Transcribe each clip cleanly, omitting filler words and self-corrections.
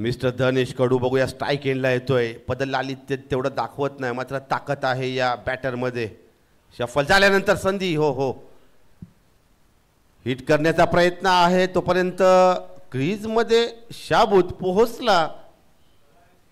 Mister धनेश कडू बघूया strike एंडला येतोय. पदलालित्य तेवढं दाखवत नाही, मात्र ताकद आहे या बॅटरमध्ये. शफल झाल्यानंतर संधी, हो हो, हिट करण्याचा प्रयत्न आहे. तोपर्यंत क्रीजमध्ये शाबूत पोहोचला.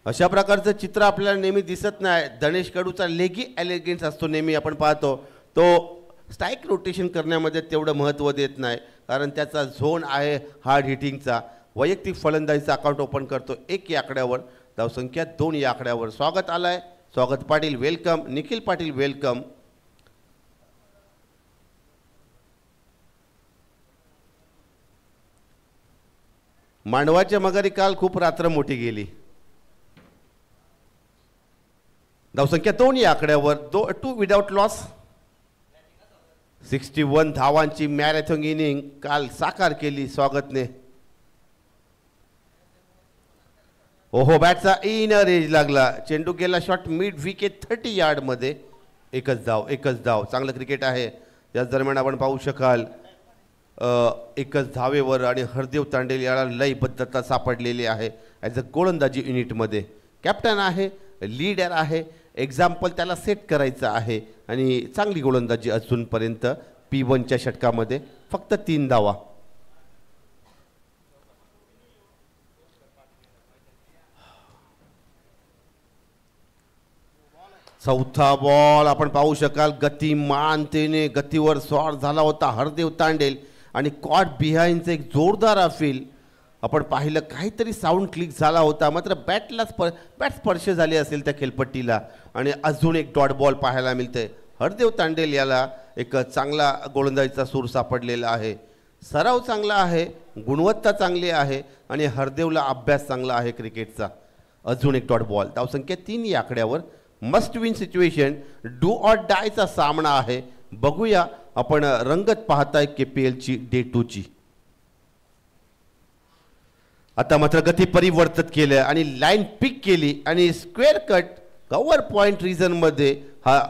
अशा प्रकारचं चित्र आपल्याला नेहमी दिसत नाही. धनेश कडूचा लेगी एलिगन्स असतो नेहमी, आपण पाहतो. तो स्ट्राईक रोटेशन करण्यामध्ये तेवढं महत्त्व देत नाही, कारण त्याचा झोन आहे हार्ड हिटिंगचा. वैयक्तिक फलंदाजीचा अकाउंट ओपन करतो 1 या आकड्यावर, धावसंख्या 2 या आकड्यावर. स्वागत आलाय. स्वागत पाटील वेलकम, निखिल पाटील वेलकम. मांडवाच्या मगारी काल खूप रात्र मोठी गेली. धावसंख्या 2 या आकड्यावर, 2 विदाउट लॉस. 61 धावांची मॅरेथॉन इनिंग काल साकार केली स्वागतने. ओहो, बॅटचा इनर एज लागला. चेंडू गेला शॉट मिड विकेट 30 यार्डमध्ये. एकच धाव. चांगलं क्रिकेट आहे. याच दरम्यान आपण पाहू शकाल एकच धावेवर आणि हरदेव तांडेल याला लयबद्धता सापडलेली आहे ॲज अ गोलंदाजी युनिटमध्ये. कॅप्टन आहे, लीडर आहे, एक्झाम्पल त्याला सेट करायचं आहे. आणि चांगली गोलंदाजी अजूनपर्यंत. P1च्या षटकामध्ये फक्त 3 धावा. चौथा बॉल आपण पाहू शकाल. गतिमानतेने गतीवर स्वार झाला होता हरदेव तांडेल आणि कॉट बिहाइंडचं एक जोरदार अपील आपण पाहिलं. काहीतरी साऊंड क्लिक झाला होता, मात्र बॅट स्पर्श झाले असेल त्या खेळपट्टीला. आणि अजून एक डॉट बॉल पाहायला मिळते. हरदेव तांडेल याला एक चांगला गोलंदाजीचा सूर सापडलेला आहे. सराव चांगला आहे, गुणवत्ता चांगली आहे आणि हरदेवला अभ्यास चांगला आहे क्रिकेटचा. अजून एक डॉट बॉल. धावसंख्या 3 या आकड्यावर. Must win situation, do or डायचा सामना आहे. बघूया आपण रंगत पाहताय KPLची डे 2ची. आता मात्र गती परिवर्तित केलं आणि लाईन पिक केली आणि स्क्वेअर कट कव्हर पॉइंट रिजनमध्ये हा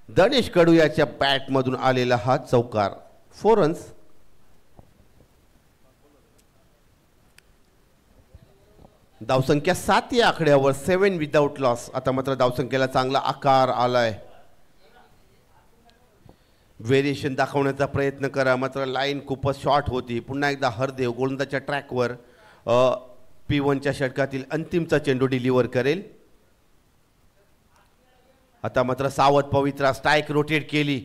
धनेश कडू याच्या बॅटमधून आलेला हा चौकार. 4 रन्स. धावसंख्या 7 या आकड्यावर, 7 विदाउट लॉस. आता मात्र धावसंख्येला चांगला आकार आलाय. व्हेरिएशन दाखवण्याचा प्रयत्न करा, मात्र लाईन खूपच शॉर्ट होती. पुन्हा एकदा हरदेव गोलंदाजच्या ट्रॅकवर P1च्या षटकातील अंतिमचा चेंडू डिलिव्हर करेल. आता मात्र सावध पवित्रा स्ट्राईक रोटेट केली.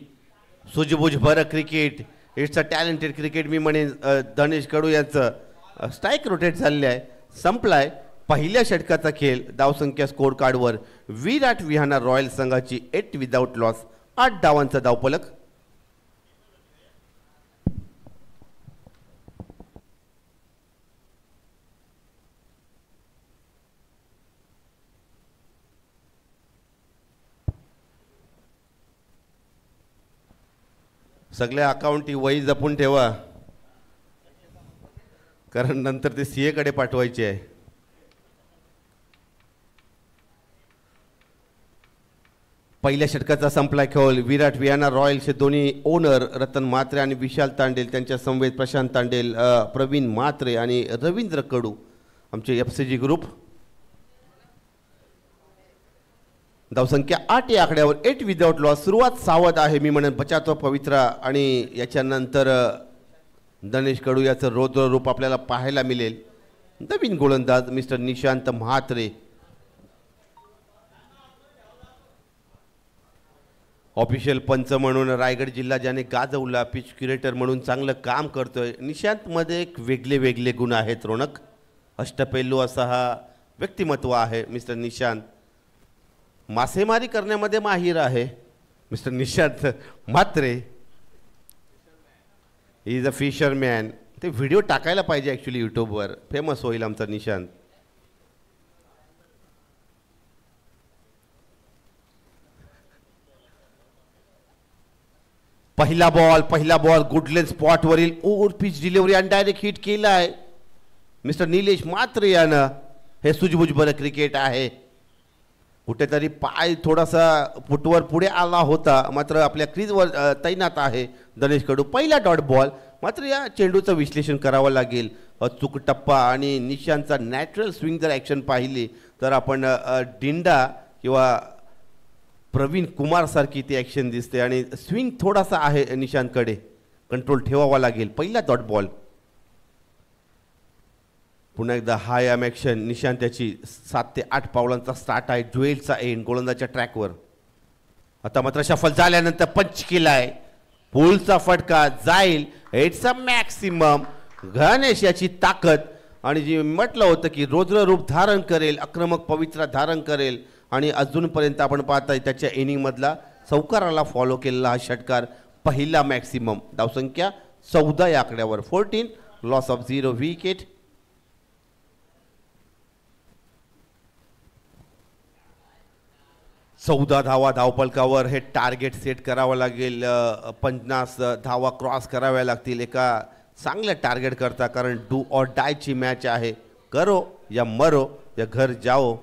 सूझबूझ भर cricket, it's a talented cricket मी म्हणेन. धनेश कडू यांचं स्ट्राईक रोटेट झालेलं आहे, संपलाय पहिल्या षटकाचा खेळ. धावसंख्या स्कोर कार्डवर विराट विहाना रॉयल संघाची 8 विदाउट लॉस, 8 धावांचा धावफलक. सगळ्या अकाउंट वही जपून ठेवा, कारण नंतर ते CA कडे पाठवायचे आहे. पहिल्या षटकाचा संपला खेळ. विराट विहाना रॉयल्सचे दोन्ही ओनर रतन म्हात्रे आणि विशाल तांडेल, त्यांच्या समवेत प्रशांत तांडेल, प्रवीण म्हात्रे आणि रवींद्र कडू, आमचे FCG ग्रुप. धावसंख्या 8 या आकड्यावर, 8 विदाउट लॉस. सुरुवात सावध आहे मी म्हणेन बचातो पवित्रा आणि याच्यानंतर धनेश कडू याचं रौद्र रूप आपल्याला पाहायला मिळेल. नवीन गोलंदाज मिस्टर निशांत म्हात्रे. ऑफिशियल पंच म्हणून रायगड जिल्हा ज्याने गाजवला, पिच क्युरेटर म्हणून चांगलं काम करतोय. निशांतमध्ये एक वेगळे गुण आहेत रोनक. अष्टपैलू असा हा व्यक्तिमत्व आहे मिस्टर निशांत. मासेमारी करण्यामध्ये माहीर आहे mister Nishant Mhatre. He is a fisherman. ते व्हिडिओ टाकायला पाहिजे ॲक्च्युली यूट्यूबवर, फेमस होईल आमचा निशांत. पहिला बॉल गुडलेन स्पॉटवरील ओव्हर पिच डिलिव्हरी आणि डायरेक्ट हिट केला आहे मिस्टर निलेश म्हात्रे यानं. हे सूझबूझ बरं क्रिकेट आहे. कुठेतरी पाय थोडासा फुटवर पुढे आला होता, मात्र आपल्या क्रीजवर तैनात आहे धनेश कडू. पहिला डॉट बॉल. मात्र या चेंडूचं विश्लेषण करावं लागेल. अचूक टप्पा आणि निशांतचा नॅचरल स्विंग जर ॲक्शन पाहिली तर आपण डिंडा किंवा प्रवीण कुमार सारखी ती ॲक्शन दिसते आणि स्विंग थोडासा आहे निशांतकडे, कंट्रोल ठेवावा लागेल. पहिला डॉट बॉल. पुन्हा एकदा हाय एम ॲक्शन. निशांत त्याची 7 ते 8 पावलांचा स्टार्ट आहे. ज्वेलचा एंड गोलंदाजच्या ट्रॅकवर. आता मात्र शफल झाल्यानंतर पंच केलाय. पुलचा फटका जाईल. It's a maximum. गणेश याची ताकद आणि जी म्हटलं होतं की रौद्र रूप धारण करेल, आक्रमक पवित्रा धारण करेल आणि अजूनपर्यंत आपण पाहताय त्याच्या इनिंगमधला चौकाराला फॉलो केलेला हा षटकार पहिला मॅक्सिमम. धावसंख्या 14 या आकड्यावर. 14 लॉस ऑफ 0 विकेट. चौदा धावा धावपलकावर. हे टार्गेट सेट करावं लागेल. 50 धावा क्रॉस कराव्या लागतील एका चांगल्या टार्गेट करता, कारण डू ऑर डायची मॅच आहे. करो या मरो या घर जाओ.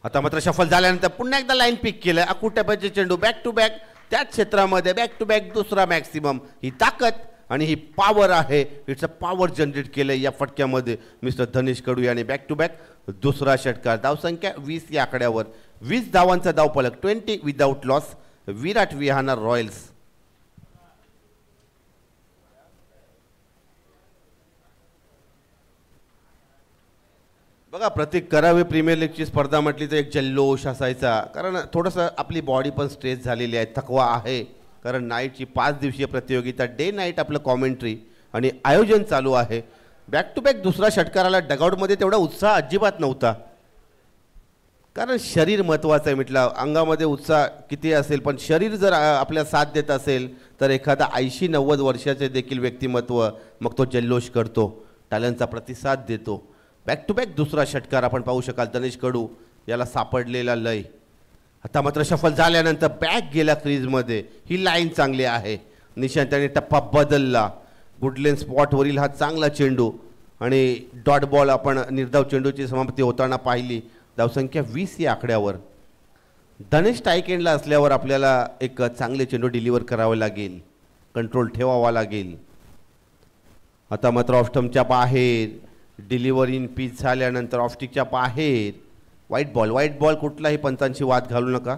आता मात्र शफल झाल्यानंतर पुन्हा एकदा लाईन पिक केलं. अकुटप्याचे चेंडू बॅक टू बॅक त्याच क्षेत्रामध्ये बॅक टू बॅक दुसरा मॅक्सिमम. ही ताकद आणि ही पॉवर आहे. इट्स अ पॉवर जनरेट केलं या फटक्यामध्ये मिस्टर धनेश कडू याने. बॅक टू बॅक दुसरा षटकार. धावसंख्या 20 या आकड्यावर. 20 धावांचा धावपलक. 20 विदाउट लॉस. विराट विहाना रॉयल्स. बघा, प्रत्येक करावे प्रीमियर लीगची स्पर्धा म्हटली तर एक जल्लोष असायचा, कारण थोडंसं आपली बॉडी पण स्ट्रेस झालेली आहे, थकवा आहे. कारण नाईटची 5 दिवसीय प्रतियोगिता, डे नाईट आपलं कॉमेंट्री आणि आयोजन चालू आहे. बॅक टू बॅक दुसरा षटकाराला डगआउटमध्ये तेवढा उत्साह अजिबात नव्हता, कारण शरीर महत्त्वाचं आहे. म्हटलं अंगामध्ये उत्साह किती असेल पण शरीर जर आपल्या साथ देत असेल तर एखादा 80-90 वर्षाचे देखील व्यक्तिमत्व मग तो जल्लोष करतो, टाळ्यांचा प्रतिसाद देतो. बॅक टू बॅक दुसरा षटकार आपण पाहू शकाल. धनेश कडू याला सापडलेला लय. आता मात्र शफल झाल्यानंतर बॅक गेला क्रीजमध्ये. ही लाईन चांगली आहे. निशांत त्याने टप्पा बदलला. गुडलेन स्पॉटवरील हा चांगला चेंडू आणि डॉट बॉल आपण निर्धाव चेंडूची समाप्ती होताना पाहिली. धावसंख्या 20 या आकड्यावर. धनेश टायकेंडला असल्यावर आपल्याला एक चांगले चेंडू डिलिव्हर करावे लागेल, कंट्रोल ठेवावा लागेल. आता मात्र ऑफस्टम्पच्या बाहेर डिलिव्हर इन पिच झाल्यानंतर ऑफस्टिकच्या बाहेर व्हाईट बॉल. व्हाईट बॉल कुठलाही पंचांशी वाद घालू नका.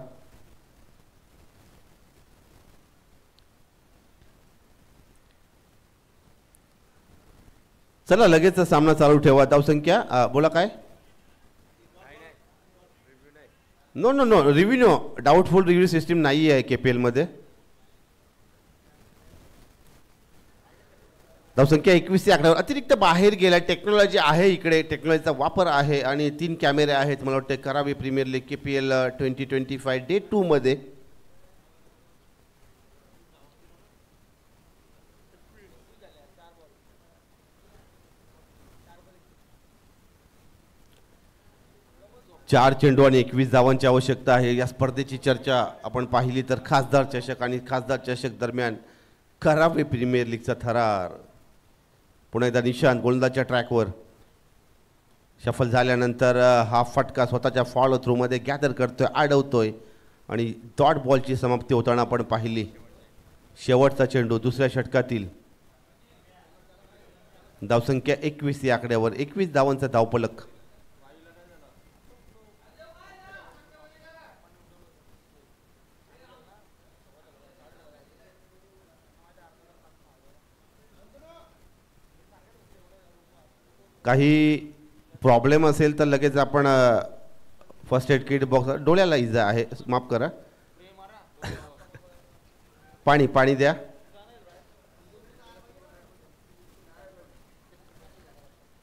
चला लगेच सामना चालू ठेवा. धावसंख्या बोला काय? No no no review no. Doubtful review system नाही आहे KPL मध्ये. धावसंख्या 21 या आकड्यावर. अतिरिक्त बाहेर गेला. टेक्नॉलॉजी आहे इकडे, टेक्नॉलॉजीचा वापर आहे आणि 3 कॅमेरे आहेत. मला वाटतं करावी प्रीमियर लीग KPL 2025 डे 2 मध्ये. चार चेंडू आणि 21 धावांची आवश्यकता आहे. या स्पर्धेची चर्चा आपण पाहिली तर खासदार चषक आणि खासदार चषक दरम्यान करावे प्रीमियर लीगचा थरार. पुन्हा एकदा निशांत गोलंदाजच्या ट्रॅकवर. शफल झाल्यानंतर हा फटका स्वतःच्या फॉलो थ्रूमध्ये गॅदर करतोय, अडवतोय आणि डॉट बॉलची समाप्ती होताना आपण पाहिली. शेवटचा चेंडू दुसऱ्या षटकातील. धावसंख्या 21 या आकड्यावर. 21 धावांचा धावपलक. काही प्रॉब्लेम असेल तर लगेच आपण फर्स्ट एड किट बॉक्स. डोळ्याला इजा आहे, माफ करा. पाणी पाणी द्या.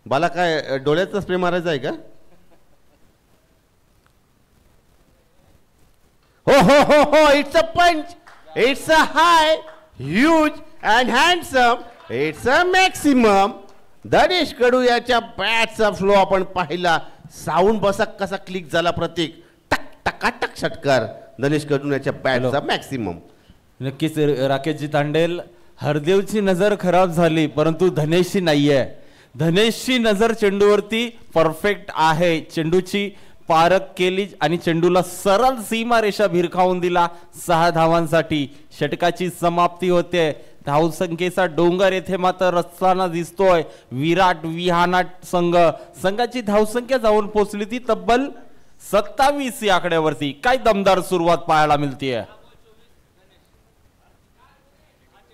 बाला काय डोळ्याचा स्प्रे मारायचा आहे का? हो हो हो हो. It's a punch. It's a high huge and handsome. It's a maximum. Dhanesh Kadu याच्या बॅटचा फ्लो आपण पाहिला. साऊंड बसा कसा क्लिक झाला. प्रत्येक टक टकाटक षटकार. धनेश कडू याच्या बॅटचा मॅक्सिमम. नक्कीच राकेशजी तांडेल, हरदेवची नजर खराब झाली परंतु धनेशची नाहीये. धनेशची नजर चेंडूवरती परफेक्ट आहे. चेंडूची पारख केली आणि चेंडूला सरळ सीमारेषा भिरकावून दिला 6 धावांसाठी. षटकाची समाप्ती होते. धावसंख्येचा डोंगर येथे मात्र रचताना दिसतोय विराट विहाना संघाची धावसंख्या जाऊन पोहोचली ती तब्बल 27 या आकड्यावरती. काय दमदार सुरुवात पाहायला मिळतेय.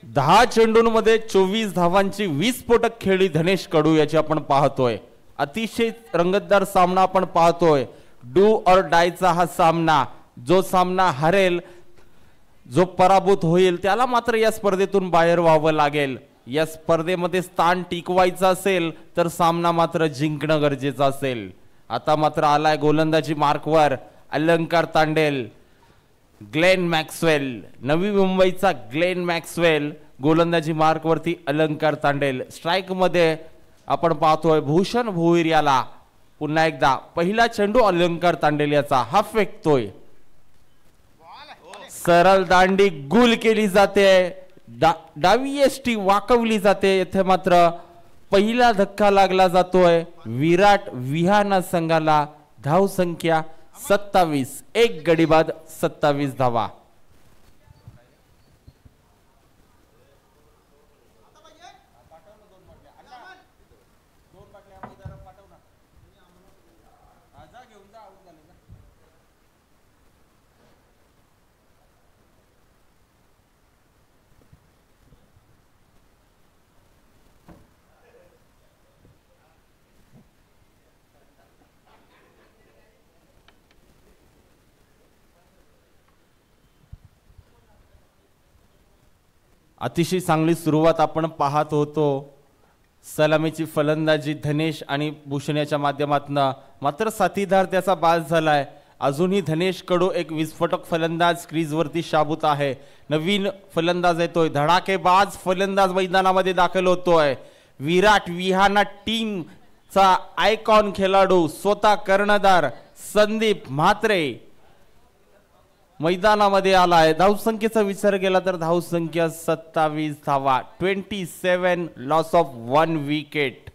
10 चेंडूंमध्ये 24 धावांची 20 स्फोटक खेळी धनेश कडू याची आपण पाहतोय. अतिशय रंगतदार सामना आपण पाहतोय. डू और डायचा हा सामना. जो सामना हरेल, जो पराभूत होईल त्याला मात्र या स्पर्धेतून बाहेर व्हावं लागेल. या स्पर्धेमध्ये स्थान टिकवायचं असेल तर सामना मात्र जिंकणं गरजेचं असेल. आता मात्र आलाय गोलंदाजी मार्कवर अलंकार तांडेल. ग्लेन मॅक्सवेल, नवी मुंबईचा ग्लेन मॅक्सवेल गोलंदाजी मार्कवरती अलंकार तांडेल. स्ट्राईक मध्ये आपण पाहतोय भूषण भोईर याला. पुन्हा एकदा पहिला चेंडू अलंकार तांडेल याचा. हा फेकतोय, सरळ दांडी गुल केली जाते. डावी एसटी वाकवली जाते. येथे मात्र पहिला धक्का लागला जातोय विराट विहाना संघाला. धाव संख्या 27, एक गडी बाद 27 धावा. अतिशय चांगली सुरुवात आपण पाहत होतो. सलामीची फलंदाजी धनेश आणि भूषण याच्या माध्यमातून. मात्र साथीदार त्याचा बाद झालाय. अजूनही धनेश कडू एक विस्फोटक फलंदाज क्रीजवरती शाबूत आहे. नवीन फलंदाज येतोय, धडाकेबाज फलंदाज मैदानामध्ये दाखल होतोय. विराट विहाना टीमचा आयकॉन खेळाडू स्वतः कर्णधार संदीप म्हात्रे मैदानामध्ये आलाय. धावसंख्येचा विचार केला तर धावसंख्या 27 धावा. 27 लॉस ऑफ 1 विकेट.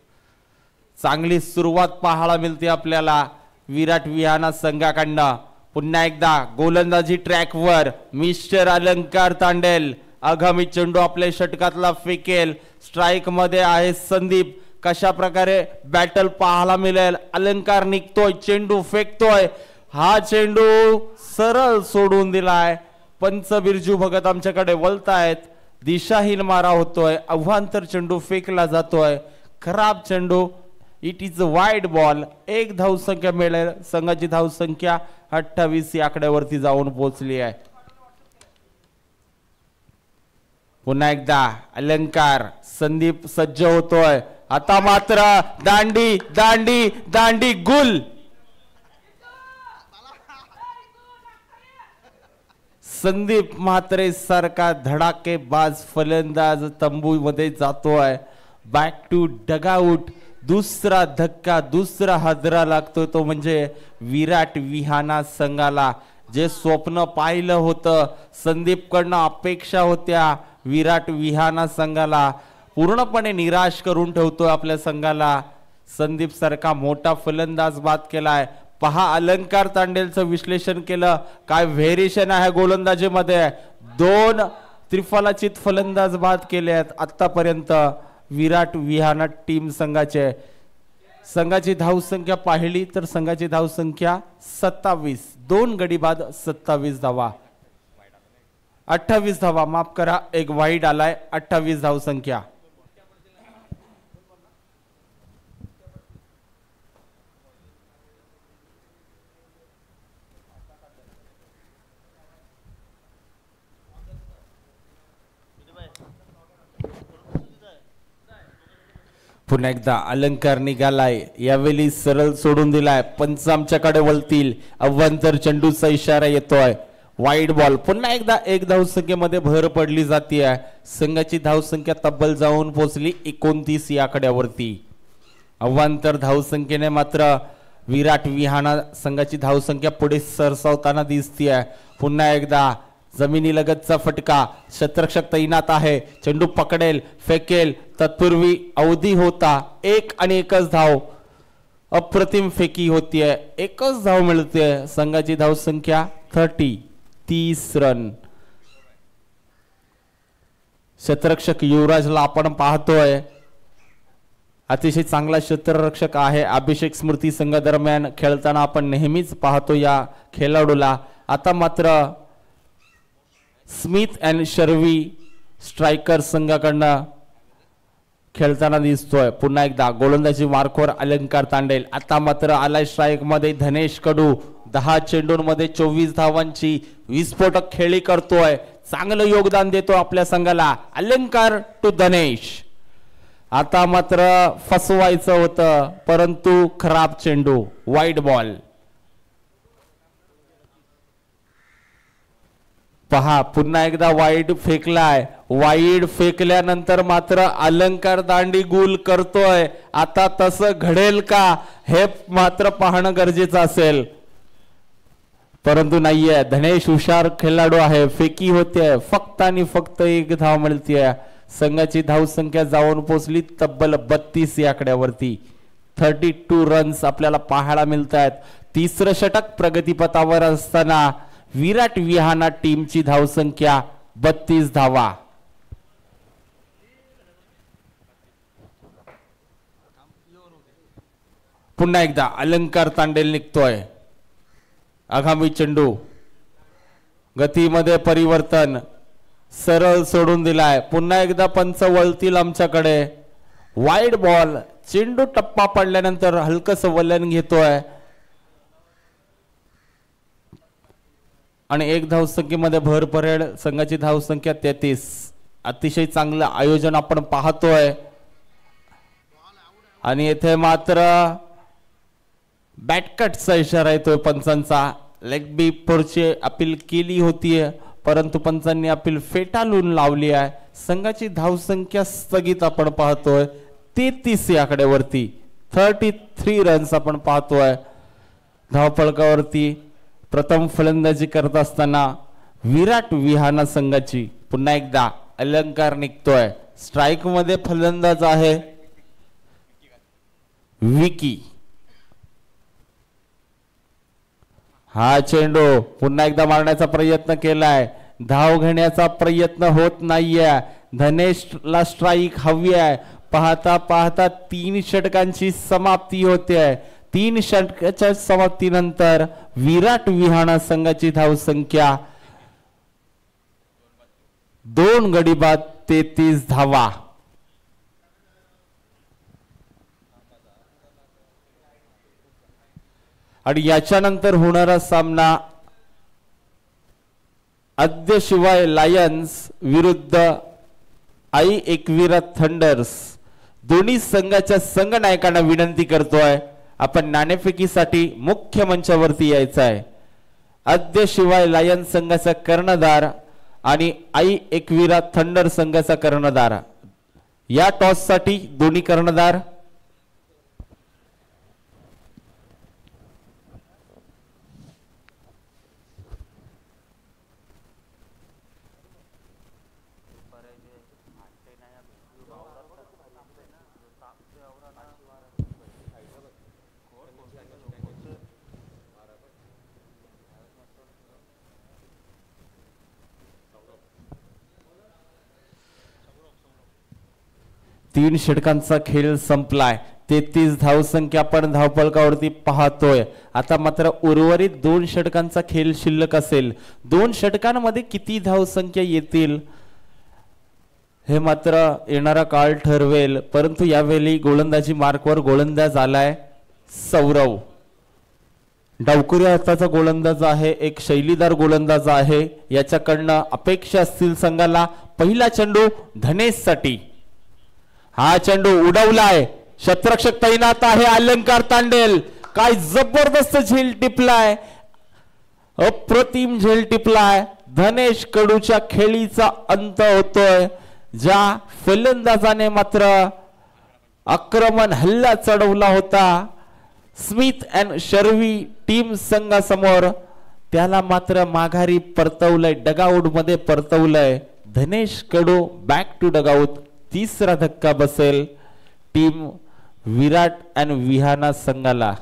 चांगली सुरुवात पाहायला मिळते आपल्याला विराट विहाना संघाकडनं. पुन्हा एकदा गोलंदाजी ट्रॅकवर मिस्टर अलंकार तांडेल. आगामी चेंडू आपल्या षटकातला फेकेल. स्ट्राईक मध्ये आहे संदीप. कशा प्रकारे बॅटल पाहायला मिळेल. अलंकार निघतोय, चेंडू फेकतोय. हा चेंडू सरळ सोडून दिलाय. पंच बिरजू भगत आमच्याकडे वळतायत. दिशाहीन मारा होतोय. अव्हांतर चेंडू फेकला जातोय. खराब चेंडू. It is a wide ball. एक धावसंख्या मिळेल. संघाची धावसंख्या 28 या आकड्यावरती जाऊन पोहोचली आहे. पुन्हा एकदा अलंकार. संदीप सज्ज होतोय. आता मात्र दांडी दांडी दांडी गुल. संदीप म्हात्रे सारखा धडाकेबाज फलंदाज तंबू मध्ये जातोय. Back to dugout. दुसरा धक्का, दुसरा हादरा लागतोय तो म्हणजे विराट विहाना संघाला. जे स्वप्न पाहिलं होतं, संदीप कडनं अपेक्षा होत्या, विराट विहाना संघाला पूर्णपणे निराश करून ठेवतोय आपल्या संघाला. संदीप सारखा मोठा फलंदाज बाद केलाय. पहा अलंकार तांडेलचं विश्लेषण केलं. काय व्हेरिएशन आहे गोलंदाजीमध्ये. 2 त्रिफलाचित फलंदाज बाद केले आहेत आतापर्यंत विराट विहाना टीम संघाचे. संघाची धावसंख्या पाहिली तर संघाची धावसंख्या 27, 2 गडी बाद 27 धावा. 28 धावा, माफ करा, एक वाईड आलाय. 28 धावसंख्या. पुन्हा एकदा अलंकार निघालाय. यावेळी सरळ सोडून दिलाय. पंच आमच्याकडे वळतील. अव्वंतर चेंडूचा इशारा येतोय. Wide ball. पुन्हा एकदा एक धावसंख्येमध्ये भर पडली जाते. संघाची धावसंख्या तब्बल जाऊन पोहोचली 29 या आकड्यावरती. अव्वंतर धावसंख्येने मात्र विराट विहाना संघाची धावसंख्या पुढे सरसावताना दिसतीये. पुन्हा एकदा जमिनी लगतचा फटका. क्षेत्ररक्षक तैनात आहे. चेंडू पकडेल, फेकेल. तत्पूर्वी अवधी होता. 1 आणि 1च धाव. अप्रतिम फेकी होतीये. 1च धाव मिळते. संघाची धावसंख्या 30 रन. क्षेत्ररक्षक युवराजला आपण पाहतोय, अतिशय चांगला क्षेत्ररक्षक आहे. अभिषेक स्मृती संघ दरम्यान खेळताना आपण नेहमीच पाहतो या खेळाडूला. आता मात्र स्मिथ अँड शर्वी स्ट्रायकर संघाकडनं खेळताना दिसतोय. पुन्हा एकदा गोलंदाजी मार्कवर अलंकार तांडेल. आता मात्र आलाय स्ट्राईक मध्ये धनेश कडू. 10 चेंडूंमध्ये 24 धावांची विस्फोटक खेळी करतोय. चांगलं योगदान देतो आपल्या संघाला. अलंकार टू धनेश. आता मात्र फसवायचं होतं परंतु खराब चेंडू, वाईड बॉल. पहा पुन्हा एकदा वाईड फेकलाय. वाईड फेकल्यानंतर मात्र अलंकार दांडी गुल करतोय. आता तसं घडेल का हे मात्र पाहणं गरजेचं असेल, परंतु नाहीये. धनेश हुशार खेळाडू आहे. फेकी होते फक्त आणि फक्त 1 धाव मिळतीये. संघाची धाव संख्या जाऊन पोहोचली तब्बल 32 या आकड्यावरती. 32 रन्स आपल्याला पाहायला मिळत आहेत. तिसरं षटक प्रगतीपथावर असताना विराट विहाना टीमची धाव संख्या 32 धावा. पुन्हा एकदा अलंकार तांडेल निघतोय. आगामी चेंडू, गतीमध्ये परिवर्तन, सरळ सोडून दिलाय. पुन्हा एकदा पंच वळतील आमच्याकडे. Wide ball. चेंडू टप्पा पडल्यानंतर हलकस वलन घेतोय आणि 1 धावसंख्येमध्ये भर पडेल. संघाची धावसंख्या 33. अतिशय चांगलं आयोजन आपण पाहतोय आणि येथे मात्र बॅटकटचा इशारा येतोय पंचांचा. लेग बी फोरची अपील केली होतीये परंतु पंचांनी अपील फेटाळून लावली आहे. संघाची धावसंख्या स्थगित आपण पाहतोय 33 या आकड्यावरती. 33 रन्स आपण पाहतोय. धावफलकावरती प्रथम फलंदाजी करत असताना विराट विहाना संघाची पुन्हा एकदा अलंकार निघतोय. स्ट्राईक मध्ये फलंदाज आहे विकी. हा चेंडू पुन्हा एकदा मारण्याचा प्रयत्न केलाय. धाव घेण्याचा प्रयत्न होत नाहीये. धनेशला स्ट्राईक हवी आहे. पाहता पाहता 3 षटकांची समाप्ती होते. 3 षटकाच्या समाप्तीनंतर विराट विहाना संघाची धाव संख्या 2 गडी बाद 33 धावा. आणि याच्यानंतर होणारा सामना आद्य शिवाय लायन्स विरुद्ध आई एकविरा थंडर्स. दोन्ही संघाच्या संघनायकांना विनंती करतोय आपण नाणेफेकीसाठी मुख्य मंचावरती यायचं आहे. आद्य शिवाय लायन्स संघाचा कर्णधार आणि आई एकविरा थंडर संघाचा कर्णधार. या टॉस साठी दोन्ही कर्णधार तीन षटकांचा खेळ संपलाय. 33 धावसंख्या आपण धावफलकावरती पाहतोय. आता मात्र उर्वरित 2 षटकांचा खेळ शिल्लक असेल. 2 षटकांमध्ये किती धावसंख्या येतील हे मात्र येणारा काळ ठरवेल. परंतु यावेळी गोलंदाजी मार्कवर गोलंदाज आलाय सौरव. डावकुरी हाताचा गोलंदाज आहे. एक शैलीदार गोलंदाज आहे. याच्याकडनं अपेक्षा असतील संघाला. पहिला चेंडू धनेश साठी. हा चेंडू उडवलाय. क्षेत्ररक्षक तैनात आहे. अलंकार तांडेल. काय जबरदस्त झेल टिपलाय. अप्रतिम झेल टिपलाय. धनेश कडूच्या खेळीचा अंत होतोय. ज्या फलंदाजाने मात्र आक्रमण हल्ला चढवला होता स्मिथ अँड शर्वी टीम संघासमोर, त्याला मात्र माघारी परतवलंय. डगआउट मध्ये परतवलंय. धनेश कडू बॅक टू डगआउट. तिसरा धक्का बसेल टीम विराट अँड विहाना संघाला.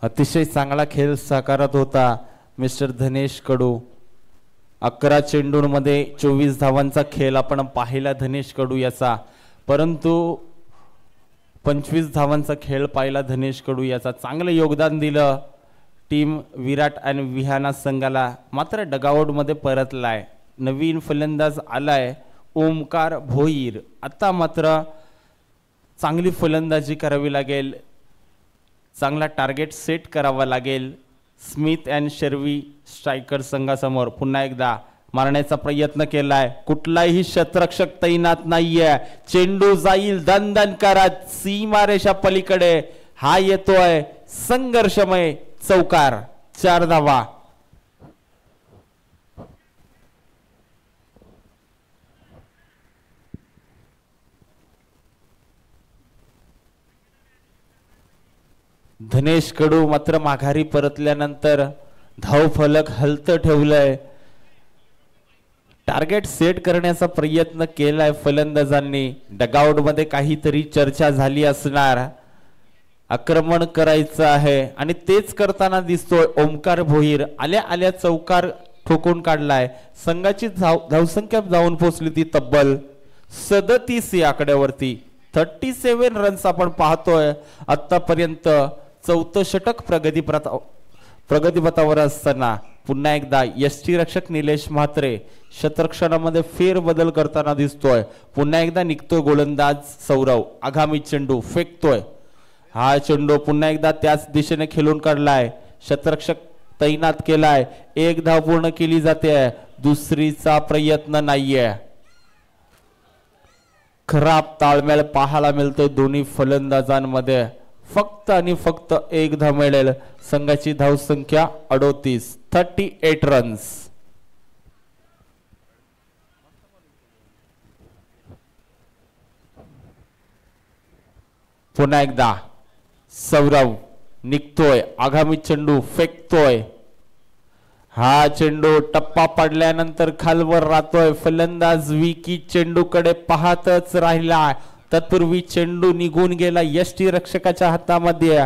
अतिशय चांगला खेळ साकारत होता मिस्टर धनेश कडू. 11 चेंडूंमध्ये 24 धावांचा खेळ आपण पाहिला धनेश कडू याचा, परंतु 25 धावांचा खेळ पाहिला धनेश कडू याचा. चांगलं योगदान दिलं टीम विराट आणि विहाना संघाला. मात्र डगआउट मध्ये परतलाय. नवीन फलंदाज आलाय ओमकार भोईर. आता मात्र चांगली फलंदाजी करावी लागेल, चांगला टार्गेट सेट करावा लागेल. स्मिथ अँड शर्वी स्ट्रायकर संघासमोर पुन्हा एकदा मारण्याचा प्रयत्न केलाय. कुठलाही शतरक्षक तैनात नाहीये. चेंडू जाईल दणदण करत सीमारेषा पलीकडे. हा येतोय संघर्षमय चौकार. 4 धावा. धनेश कडू मात्र माघारी परतल्यानंतर धावफलक हलत ठेवलंय. टार्गेट सेट करण्याचा प्रयत्न केलाय फलंदाजांनी. डगआउट मध्ये काहीतरी चर्चा झाली असणार. आक्रमण करायचं आहे आणि तेच करताना दिसतोय ओमकार भोईर. आल्या आल्या चौकार ठोकून काढलाय. संघाची धावसंख्या जाऊन पोहोचली ती तब्बल 37 या आकड्यावरती. 37 रन्स आपण पाहतोय आतापर्यंत. 4थं षटक प्रगतीपथावर असताना पुन्हा एकदा यष्टीरक्षक निलेश म्हात्रे शतरक्षणामध्ये फेरबदल करताना दिसतोय. पुन्हा एकदा निघतोय गोलंदाज सौरव. आगामी चेंडू फेकतोय. हा चेंडू पुन्हा एकदा त्याच दिशेने खेळून काढलाय. शतरक्षक तैनात केलाय. 1 धाव पूर्ण केली जाते. दुसरीचा प्रयत्न नाहीये. खराब ताळमेळ पाहायला मिळतोय दोन्ही फलंदाजांमध्ये. फक्त आणि फक्त 1 धाव मिळेल. संघाची धावसंख्या 38 रन्स. पुन्हा एकदा सौरव निघतोय. आगामी चेंडू फेकतोय. हा चेंडू टप्पा पडल्यानंतर खालवर राहतोय. फलंदाज विकी चेंडूकडे पाहतच राहिला. तत्पूर्वी चेंडू निघून गेला यष्टीरक्षकाच्या हातामध्ये.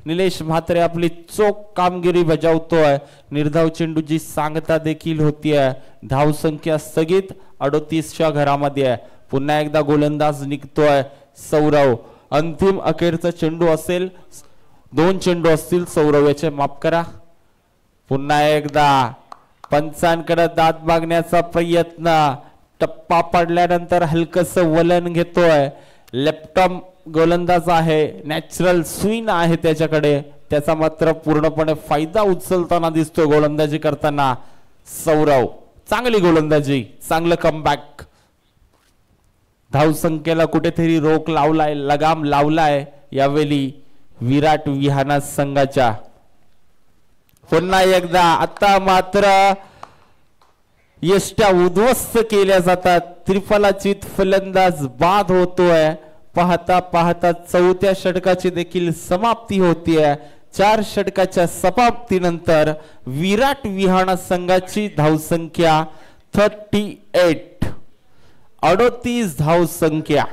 निलेश म्हात्रे आपली चोख कामगिरी बजावतोय. निर्धाव चेंडूची सांगता देखील होतीये. धावसंख्या स्थगित 38च्या घरामध्ये. पुन्हा एकदा गोलंदाज निघतोय सौरव. अंतिम अखेरचा चेंडू असेल. 2 चेंडू असतील सौरव याचे माफ करा. पुन्हा एकदा पंचांकडे दात मागण्याचा प्रयत्न. टप्पा पडल्यानंतर हलकस वलन घेतोय. लेफ्टम गोलंदाज आहे. नॅचरल स्विंग आहे त्याच्याकडे. त्याचा मात्र पूर्णपणे फायदा उचलताना दिसतोय गोलंदाजी करताना सौरव. चांगली गोलंदाजी, चांगलं कमबॅक. धावसंख्येला कुठेतरी रोख लावलाय, लगाम लावलाय यावेळी विराट विहाना संघाच्या. पुन्हा एकदा आता मात्र यष्ट्या उद्ध्वस्त केल्या जातात. त्रिफलाचीत फलंदाज बाद होतोय. पाहता पाहता 4थ्या षटकाची देखील समाप्ती होतीये. 4 षटकाच्या समाप्तीनंतर विराट विहाना संघाची धावसंख्या 38 धावसंख्या.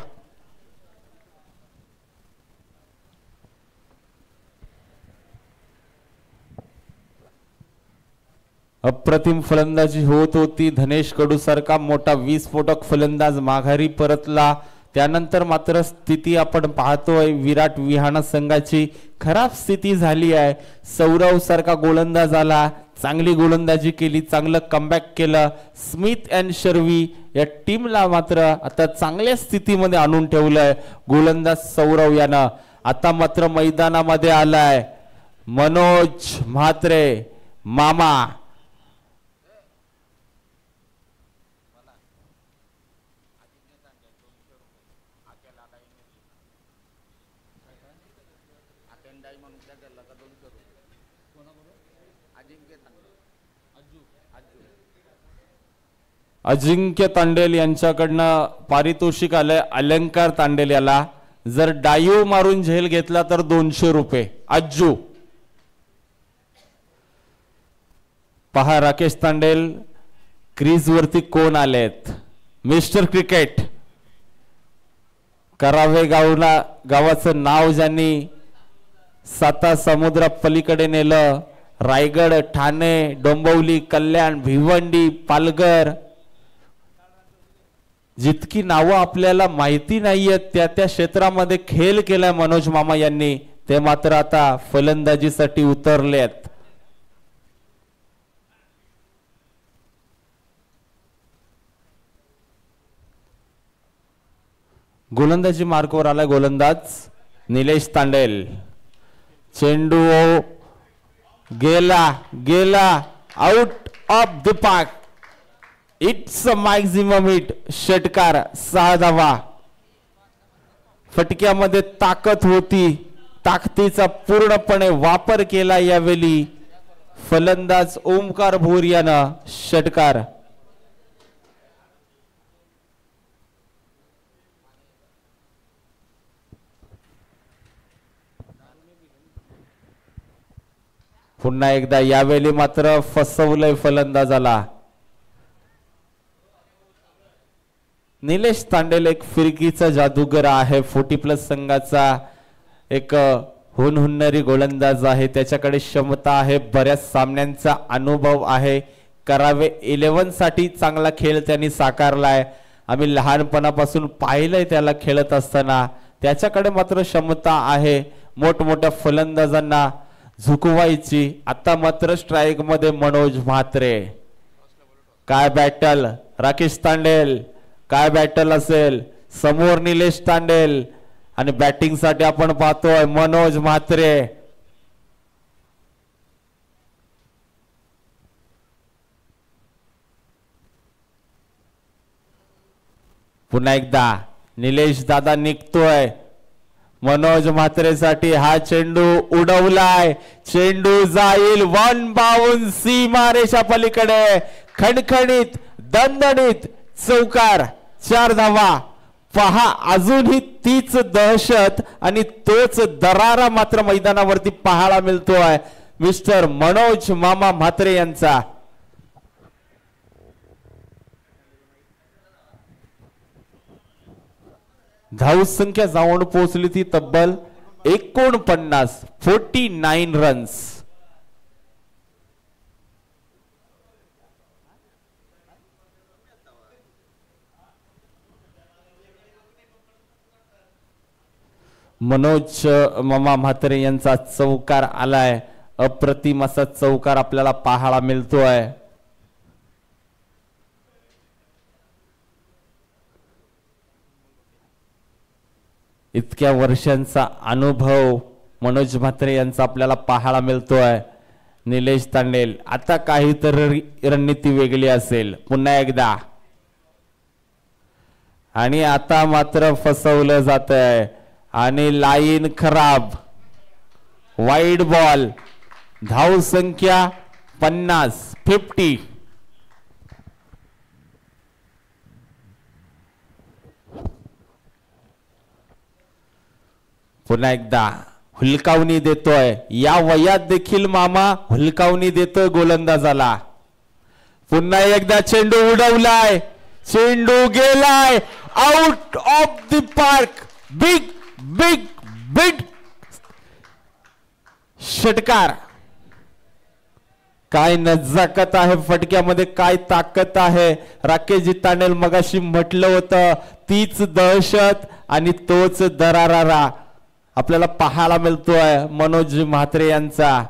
अप्रतिम फलंदाजी होत होती. धनेश कडू सारखा मोठा विस्फोटक फलंदाज माघारी परतला. त्यानंतर मात्र स्थिती आपण पाहतोय विराट विहाना संघाची खराब स्थिती झाली आहे. सौरव सारखा गोलंदाज आला, चांगली गोलंदाजी केली, चांगलं कमबॅक केलं. स्मिथ अँड शर्वी या टीमला मात्र आता चांगल्या स्थितीमध्ये आणून ठेवलंय गोलंदाज सौरव यानं. आता मात्र मैदानामध्ये आलाय मनोज म्हात्रे मामा. अजिंक्य तांडेल यांच्याकडनं पारितोषिक आलंय अलंकार तांडेल याला. जर डायू मारून झेल घेतला तर 200 रुपये. अज्जू पहा राकेश तांडेल क्रीज वरती कोण आलेत. मिस्टर क्रिकेट करावे गावाचं नाव ज्यांनी साता समुद्रा पलीकडे नेलं. रायगड, ठाणे, डोंबिवली, कल्याण, भिवंडी, पालघर, जितकी नावं आपल्याला माहिती नाहीयेत त्या त्या क्षेत्रामध्ये खेळ केलाय मनोज मामा यांनी, ते मात्र आता फलंदाजीसाठी उतरलेत. गोलंदाजी मार्कवर आला गोलंदाज निलेश तांडेल. चेंडू गेला गेला out of the park. It's a maximum hit. षटकार, 6 धावा. फटक्यामध्ये ताकद होती, ताकदीचा पूर्णपणे वापर केला यावेळी फलंदाज ओमकार भोर यानं. षटकार. पुन्हा एकदा यावेळी मात्र फसवलंय फलंदाजाला. निलेश तांडेल एक फिरकीचा जादूगर आहे. 40+ संघाचा एक हुनहुन्नरी गोलंदाज आहे. त्याच्याकडे क्षमता आहे, बऱ्याच सामन्यांचा अनुभव आहे. करावे 11 साठी चांगला खेळ त्यांनी साकारलाय. आम्ही लहानपणापासून पाहिलंय त्याला खेळत असताना. त्याच्याकडे मात्र क्षमता आहे मोठमोठ्या फलंदाजांना झुकवायची. आता मात्र स्ट्राईक मध्ये मनोज म्हात्रे. काय बॅटल राकेश तांडेल, काय बॅटल असेल. समोर निलेश तांडेल आणि बॅटिंग साठी आपण पाहतोय मनोज म्हात्रे. पुन्हा एकदा निलेश दादा निघतोय मनोज म्हात्रेसाठी. हा चेंडू उडवलाय, चेंडू जाईल 1 बाउंड सीमारेषा पलीकडे. खणखणीत दणदणीत चौकार, 4 धावा. पहा अजूनही तीच दहशत आणि तोच दरारा मात्र मैदानावरती पाहायला मिळतोय मिस्टर मनोज मामा म्हात्रे यांचा. धावसंख्या जाऊन पोहोचली ती तब्बल 49 रन्स. मनोज मामा म्हात्रे यांचा चौकार आलाय. अप्रतिम असा चौकार आपल्याला पाहायला मिळतोय. इतक्या वर्षांचा अनुभव मनोज म्हात्रे यांचा आपल्याला पाहायला मिळतोय. निलेश तांडेल आता काहीतरी रणनीती वेगळी असेल पुन्हा एकदा. आणि आता मात्र फसवलं जातंय आणि लाईन खराब. Wide ball. धाव संख्या 50. पुन्हा एकदा हुलकावणी देतोय. या वयात देखील मामा हुलकावणी देतोय गोलंदाजाला. पुन्हा एकदा चेंडू उडवलाय, चेंडू गेलाय out of the park. Big big big षटकार. काय नजाकत आहे फटक्यामध्ये, काय ताकद आहे. राकेशजी तांडेल मगाशी म्हटलं होतं तीच दहशत आणि तोच दरारा आपल्याला पाहायला मिळतोय मनोज म्हात्रे यांचा.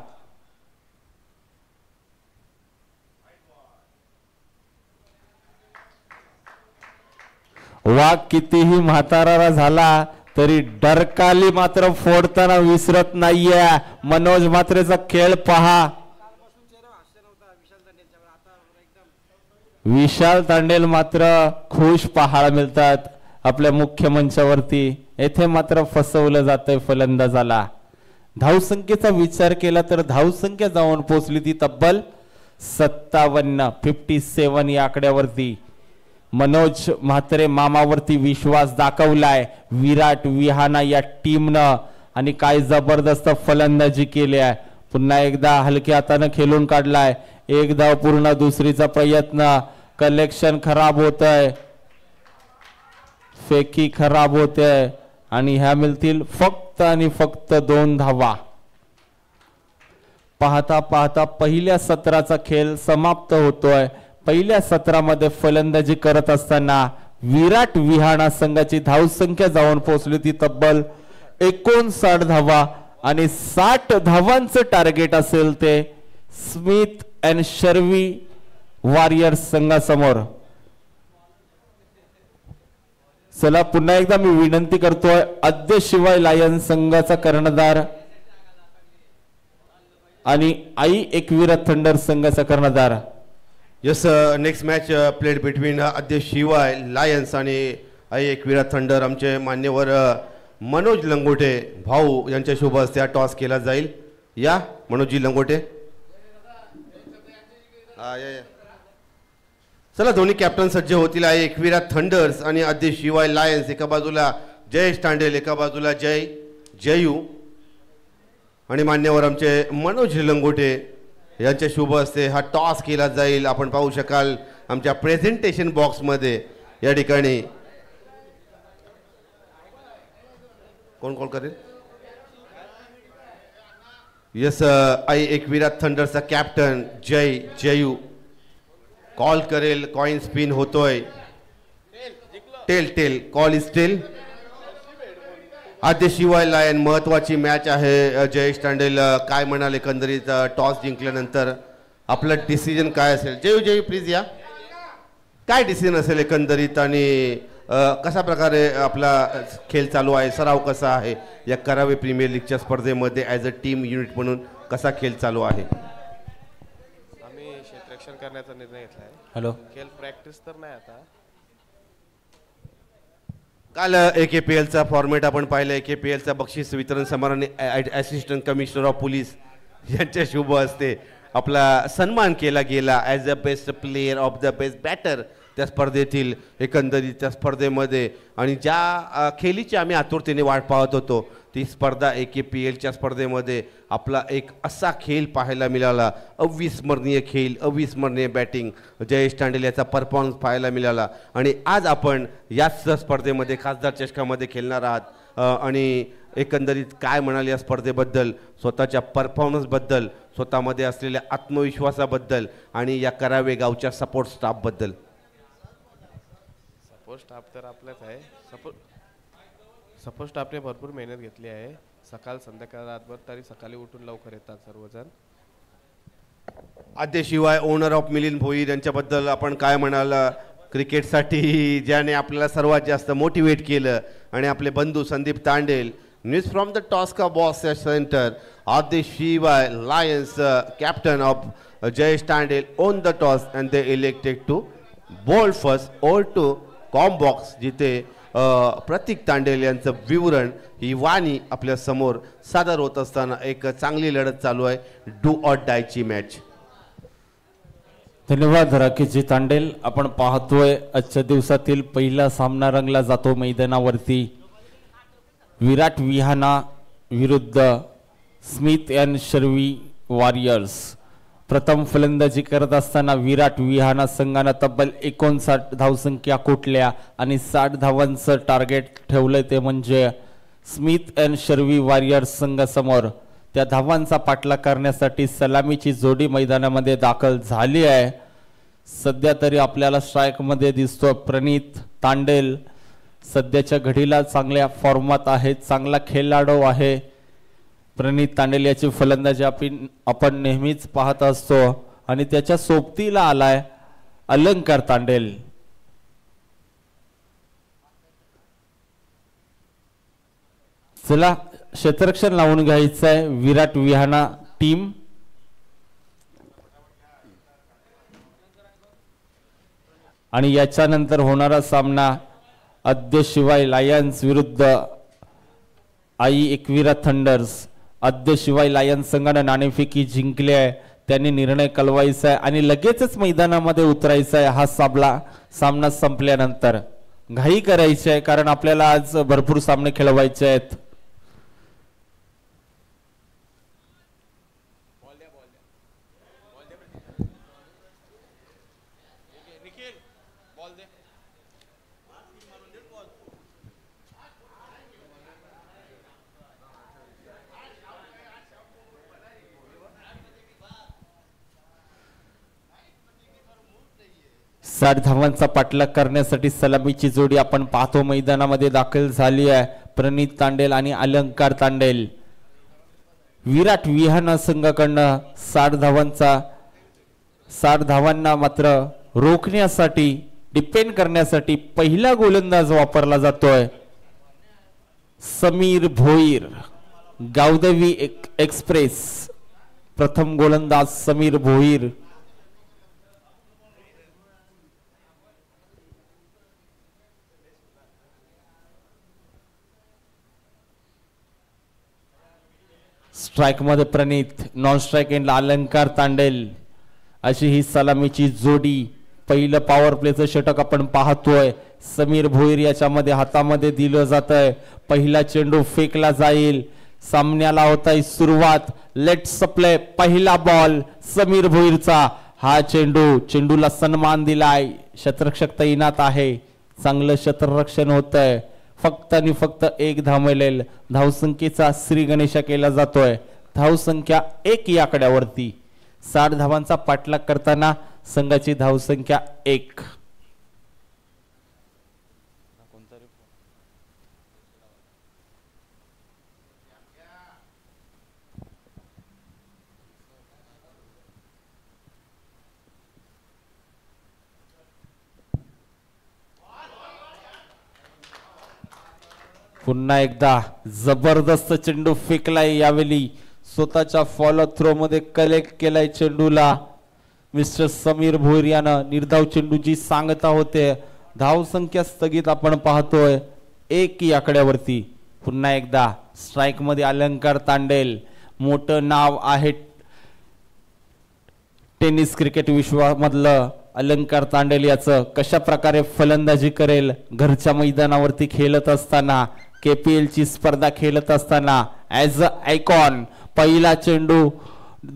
वाघ कितीही म्हातारा झाला तरी डरकाली मात्र फोडताना विसरत नाहीये. मनोज म्हात्रेचा खेळ पहा. विशाल तांडेल मात्र खुश पाहायला मिळतात आपल्या मुख्य मंचावरती. येथे मात्र फसवलं जातंय फलंदाजाला. धावसंख्येचा विचार केला तर धावसंख्या जाऊन पोहोचली ती तब्बल 57 या आकड्यावरती. मनोज म्हात्रे मामावरती विश्वास दाखवलाय विराट विहाना या टीमनं आणि काय जबरदस्त फलंदाजी केली आहे. पुन्हा एकदा हलक्या हाताने खेळून काढलाय. एक धाव पूर्ण, दुसरीचा प्रयत्न. कलेक्शन खराब होतंय, फेकी खराब होते आणि ह्या मिळतील फक्त आणि फक्त 2 धावा. पाहता पाहता पहिल्या सत्राचा खेळ समाप्त होतोय. पहिल्या सत्रामध्ये फलंदाजी करत असताना विराट विहाणा संघाची धावसंख्या जाऊन पोहोचली ती तब्बल 59 धावा आणि 60 धावांचं टार्गेट असेल ते स्मिथ अँड शर्वी वॉरियर्स संघासमोर. चला पुन्हा एकदा मी विनंती करतोय आद्य शिवाय लायन्स संघाचा कर्णधार आणि आई एकविरा थंडर संघाचा कर्णधार. Yes next match played between आद्य शिवाय लायन्स आणि आई एकविरा थंडर. आमचे मान्यवर मनोज लंगोटे भाऊ यांच्या शुभ हस्ते हा टॉस केला जाईल. या मनोजी लंगोटे. या चला दोन्ही कॅप्टन सज्ज होतील. आहे एकविरा थंडर्स आणि आद्य शिवाय लायन्स. एका बाजूला जयेश तांडेल, एका बाजूला जयू आणि मान्यवर आमचे मनोज लंगोटे यांच्या शुभ हस्ते हा टॉस केला जाईल. आपण पाहू शकाल आमच्या प्रेझेंटेशन बॉक्समध्ये या ठिकाणी कोण कोण करेल. यस आई एकविरा थंडरचा कॅप्टन जयू कॉल करेल. कॉइन स्पिन होतोय. Tail call is tail. Aadya Shivay lion महत्वाची मॅच आहे. जयेश तांडेल काय म्हणाल एकंदरीत टॉस जिंकल्यानंतर आपलं डिसिजन काय असेल. जयू प्लीज या. काय डिसिजन असेल एकंदरीत आणि कशा प्रकारे आपला खेळ चालू आहे, सराव कसा आहे या करावे प्रीमियर लीगच्या स्पर्धेमध्ये ॲज अ टीम युनिट म्हणून कसा खेळ चालू आहे. आम्ही क्षेत्ररक्षण करण्याचा निर्णय घेतला आहे. हॅलो खेळ प्रॅक्टिस तर नाही आता. काल AKPLचा फॉर्मॅट आपण पाहिलं. AKPLचा बक्षीस वितरण समारंभ असिस्टंट कमिशनर ऑफ पोलीस यांच्या शुभ हस्ते आपला सन्मान केला गेला as a best player of the best batter त्या स्पर्धेतील एकंदरीत त्या स्पर्धेमध्ये. आणि ज्या खेळीची आम्ही आतुरतेने वाट पाहत होतो ती स्पर्धा AKPLच्या स्पर्धेमध्ये आपला एक असा खेळ पाहायला मिळाला. अविस्मरणीय खेळ, अविस्मरणीय बॅटिंग, जयेश तांडेल याचा परफॉर्मन्स पाहायला मिळाला. आणि आज आपण याच स्पर्धेमध्ये खासदार चषकामध्ये खेळणार आहात. आणि एकंदरीत काय म्हणाल या स्पर्धेबद्दल, स्वतःच्या परफॉर्मन्सबद्दल, स्वतःमध्ये असलेल्या आत्मविश्वासाबद्दल आणि या करावे गावच्या सपोर्ट स्टाफबद्दल. सपोर्ट स्टाफ तर आपलाच आहे. सपोर्ट स्टाफने भरपूर मेहनत घेतली आहे. सकाळ संध्याकाळ रातभर तरी सकाळी उठून लवकर येतात सर्वजण. आद्य शिवाय ओनर ऑफ मिलिंद भोईर यांच्याबद्दल आपण काय म्हणाल. क्रिकेटसाठी ज्याने आपल्याला सर्वात जास्त मोटिवेट केलं आणि आपले बंधू Sandeep Tandel. News from the टॉस्का boss centre. Aadya Shivay lions captain of Jayesh Tandel won the toss and they elected to bowl first or to com box, जिथे प्रतीक तांडेल यांचं विवरण ही वाणी आपल्या समोर सादर होत असताना एक चांगली लढत चालू आहे. डू ऑर डायची मॅच. धन्यवाद राकेशजी तांडेल. आपण पाहतोय आजच्या दिवसातील पहिला सामना रंगला जातो मैदानावरती. विराट विहाना विरुद्ध स्मिथ अँड शर्वी वॉरियर्स. प्रथम फलंदाजी करत असताना विराट विहाना संघानं तब्बल 59 धावसंख्या कुठल्या आणि 60 धावांचं टार्गेट ठेवलंय ते म्हणजे स्मिथ अँड शर्वी वॉरियर्स संघासमोर. त्या धावांचा पाठलाग करण्यासाठी सलामीची जोडी मैदानामध्ये दाखल झाली आहे. सध्या तरी आपल्याला स्ट्राईकमध्ये दिसतो प्रणित तांडेल. सध्याच्या घडीला चांगल्या फॉर्मात आहे, चांगला खेळाडू आहे प्रणित तांडेल. याची फलंदाजी आपण नेहमीच पाहत असतो आणि त्याच्या सोबतीला आलाय अलंकार तांडेल. चला क्षेत्ररक्षण लावून घ्यायचं आहे विराट विहाना टीम. आणि याच्यानंतर होणारा सामना आद्य शिवाय लायन्स विरुद्ध आई एकविरा थंडर्स. आद्य शिवाय लायन्स संघानं नाणेफेकी जिंकली आहे. त्यांनी निर्णय कळवायचा आहे आणि लगेचच मैदानामध्ये उतरायचं आहे. हा सामना संपल्यानंतर घाई करायची आहे कारण आपल्याला आज भरपूर सामने खेळवायचे आहेत. 60 धावांचा पाठलाग करण्यासाठी सलामीची जोडी आपण पाहतो मैदानामध्ये दाखल झाली आहे. प्रणित तांडेल आणि अलंकार तांडेल. विराट विहाना संघाकडनं 60 धावांना मात्र रोखण्यासाठी डिपेंड करण्यासाठी पहिला गोलंदाज वापरला जातोय समीर भोईर. गावदेवी एक्सप्रेस प्रथम गोलंदाज समीर भोईर. स्ट्राइक मध्ये प्रणित, नॉन स्ट्राइक एंडला अलंकार तांडेल अशी ही सलामीची जोडी. पहिलं पॉवर प्लेचं षटक आपण पाहतोय. समीर भोईर याच्यामध्ये हातामध्ये दिलं जात आहे. पहिला चेंडू फेकला जाईल. सामन्याला होत आहे सुरुवात. Let's play. पहिला बॉल समीर भोईरचा. हा चेंडूला सन्मान दिलाय. क्षेत्ररक्षक तैनात आहे. चांगलं क्षेत्ररक्षण होत आहे. फक्त आणि फक्त एक धाव मिळेल. धावसंख्येचा श्री गणेशा केला जातोय. धावसंख्या 1 या आकड्यावरती. 60 धावांचा पाठलाग करताना संघाची धावसंख्या 1. पुन्हा एकदा जबरदस्त चेंडू फेकलाय. यावेळी स्वतःच्या फॉलो थ्रो मध्ये कलेक्ट केलाय चेंडूला मिस्टर समीर भोईर यानं. निर्धाव चेंडूची सांगता होते. धावसंख्या स्थगित आपण पाहतोय 1 या आकड्यावरती. पुन्हा एकदा स्ट्राइक मध्ये अलंकार तांडेल. मोठं नाव आहे टेनिस क्रिकेट विश्वामधलं अलंकार तांडेल. याचं कशा प्रकारे फलंदाजी करेल घरच्या मैदानावरती खेळत असताना, KPL ची स्पर्धा खेळत असताना ऍज अ आयकॉन. पहिला चेंडू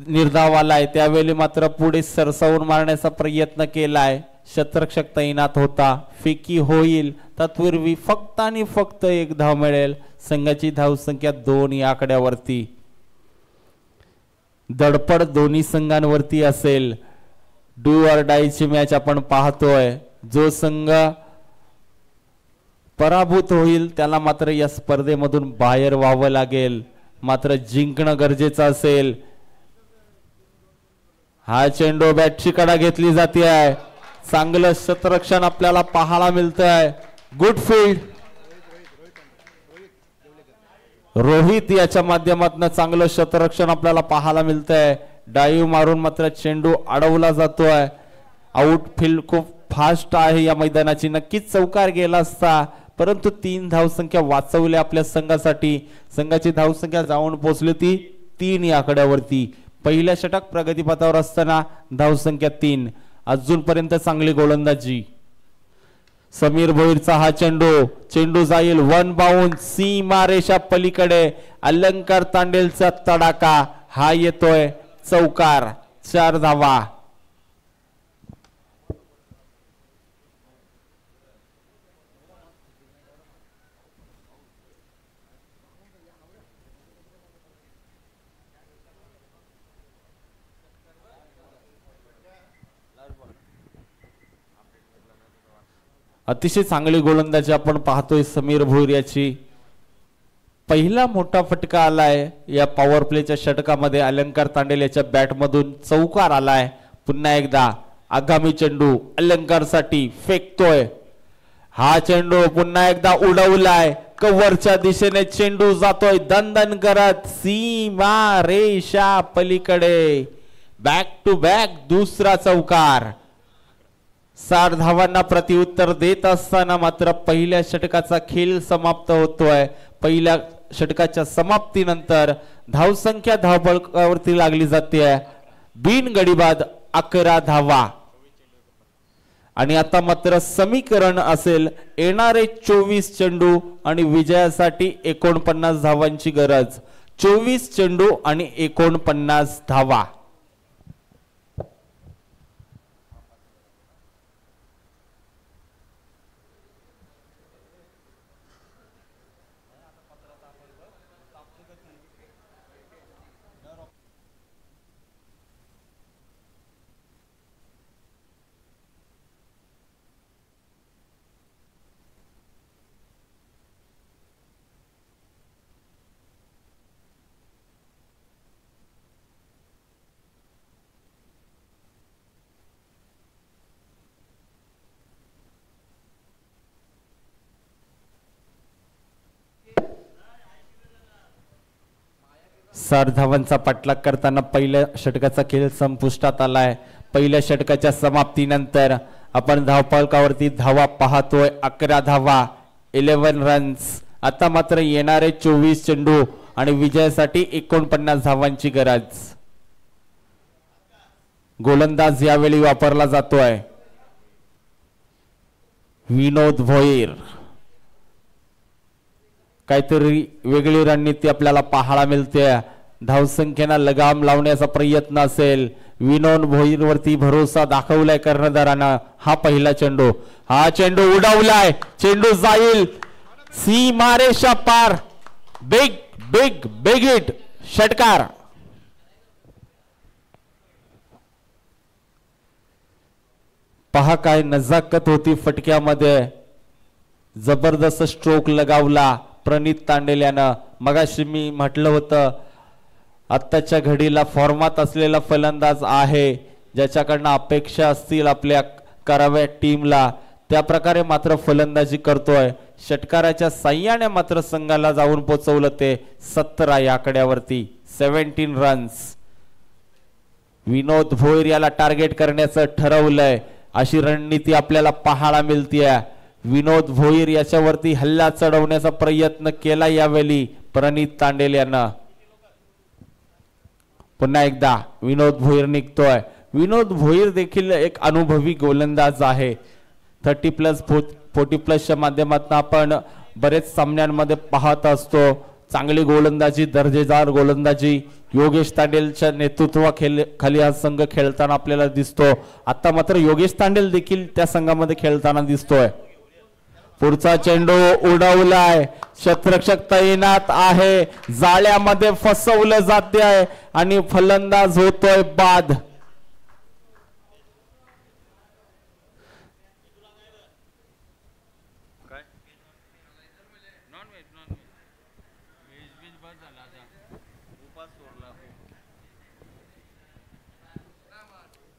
निर्धाव आलाय. त्यावेळी मात्र पुढे सरसावून मारण्याचा प्रयत्न केलाय. क्षेत्ररक्षक तैनात होता. फेकी होईल. तत्पूर्वी फक्त आणि फक्त 1 धाव मिळेल. संघाची धावसंख्या 2 या आकड्यावरती. दडपड दोन्ही संघांवरती असेल. डू ऑर डाय ची मॅच आपण पाहतोय. जो संघ पराभूत होईल त्याला मात्र या स्पर्धेमधून बाहेर व्हावं लागेल. मात्र जिंकणं गरजेचं असेल. हा चेंडू बॅटची कडा घेतली जाते आहे. चांगलं क्षेत्ररक्षण आपल्याला पाहायला मिळतंय. Good field. रोहित याच्या माध्यमातून चांगलं क्षेत्ररक्षण आपल्याला पाहायला मिळतंय. डाईव्ह मारून मात्र चेंडू अडवला जातोय. आउटफील्ड खूप फास्ट आहे या मैदानाची. नक्कीच चौकार गेला असता परंतु 3 धावसंख्या वाचवल्या आपल्या संघासाठी. संघाची धावसंख्या जाऊन पोहोचली ती 3 या आकड्यावरती. पहिल्या षटक प्रगतीपथावर असताना धावसंख्या 3. अजूनपर्यंत चांगली गोलंदाजी. समीर भोईरचा हा चेंडू जाईल 1 बाउंड सीमा रेषा पलीकडे. अलंकार तांडेलचा तडाखा हा येतोय. चौकार. 4 धावा. अतिशय चांगली गोलंदाजी आपण पाहतोय समीर भोईर याची. पहिला मोठा फटका आलाय या पॉवर प्लेच्या षटकामध्ये. अलंकार तांडेल याच्या बॅट मधून चौकार आलाय. पुन्हा एकदा आगामी चेंडू अलंकारसाठी फेकतोय. हा चेंडू पुन्हा एकदा उडवलाय. कव्हरच्या दिशेने चेंडू जातोय दणदण करत सीमा रेषा पलीकडे. बॅक टू बॅक दुसरा चौकार. 60 धावांना प्रत्युत्तर देत असताना मात्र पहिल्या षटकाचा खेळ समाप्त होतोय. पहिल्या षटकाच्या समाप्तीनंतर धावसंख्या धावफलकावरती लागली जाते. बिनगडीबाद 11 धावा. आणि आता मात्र समीकरण असेल येणारे 24 चेंडू आणि विजयासाठी 49 धावांची गरज. 24 चेंडू आणि 49 धावा. 60 धावांचा पाठलाग करताना पहिल्या षटकाचा खेळ संपुष्टात आलाय. पहिल्या षटकाच्या समाप्तीनंतर आपण धावफलकावरती धावा पाहतोय 11 धावा 11 रन्स. आता मात्र येणारे 24 चेंडू आणि विजयासाठी 49 धावांची गरज. गोलंदाज यावेळी वापरला जातोय विनोद भोईर. काहीतरी वेगळी रणनीती आपल्याला पाहायला मिळते. धावसंख्येला लगाम लावण्याचा प्रयत्न असेल. विनोद भोईर वरती भरोसा दाखवलाय कर्णधारानं. हा पहिला चेंडू, हा चेंडू उडवलाय, चेंडू जाईल सीमारेषा पार. बिग बिग बिग हिट, षटकार. पहा काय नजाकत होती फटक्यामध्ये. जबरदस्त स्ट्रोक लगावला प्रणित तांडेल यानं. मगाशी मी म्हटलं होतं आत्ताच्या घडीला फॉर्मात असलेला फलंदाज आहे, ज्याच्याकडनं अपेक्षा असतील आपल्या कराव्या टीमला, त्या प्रकारे मात्र फलंदाजी करतोय. षटकाराच्या साह्याने मात्र संघाला जाऊन पोहोचवलं ते 17 या आकड्यावरती. 17 रन्स. विनोद भोईर याला टार्गेट करण्याचं ठरवलंय अशी रणनीती आपल्याला पाहायला मिळतीये. विनोद भोईर याच्यावरती हल्ला चढवण्याचा प्रयत्न केला यावेळी प्रणित तांडेल यानं. पुन्हा एकदा विनोद भोईर निघतोय. विनोद भोईर देखील एक अनुभवी गोलंदाज आहे. 30+ 40+ माध्यमातून आपण बरेच सामन्यांमध्ये पाहत असतो. चांगली गोलंदाजी, दर्जेदार गोलंदाजी योगेश तांडेलच्या नेतृत्वाखाली हा संघ खेळताना आपल्याला दिसतो. आता मात्र योगेश तांडेल देखील त्या संघामध्ये खेळताना दिसतोय. पुढचा चेंडू उडवलाय, क्षेत्ररक्षक तैनात आहे, जाळ्यामध्ये फसवलं जाते आहे आणि फलंदाज होतोय बाद.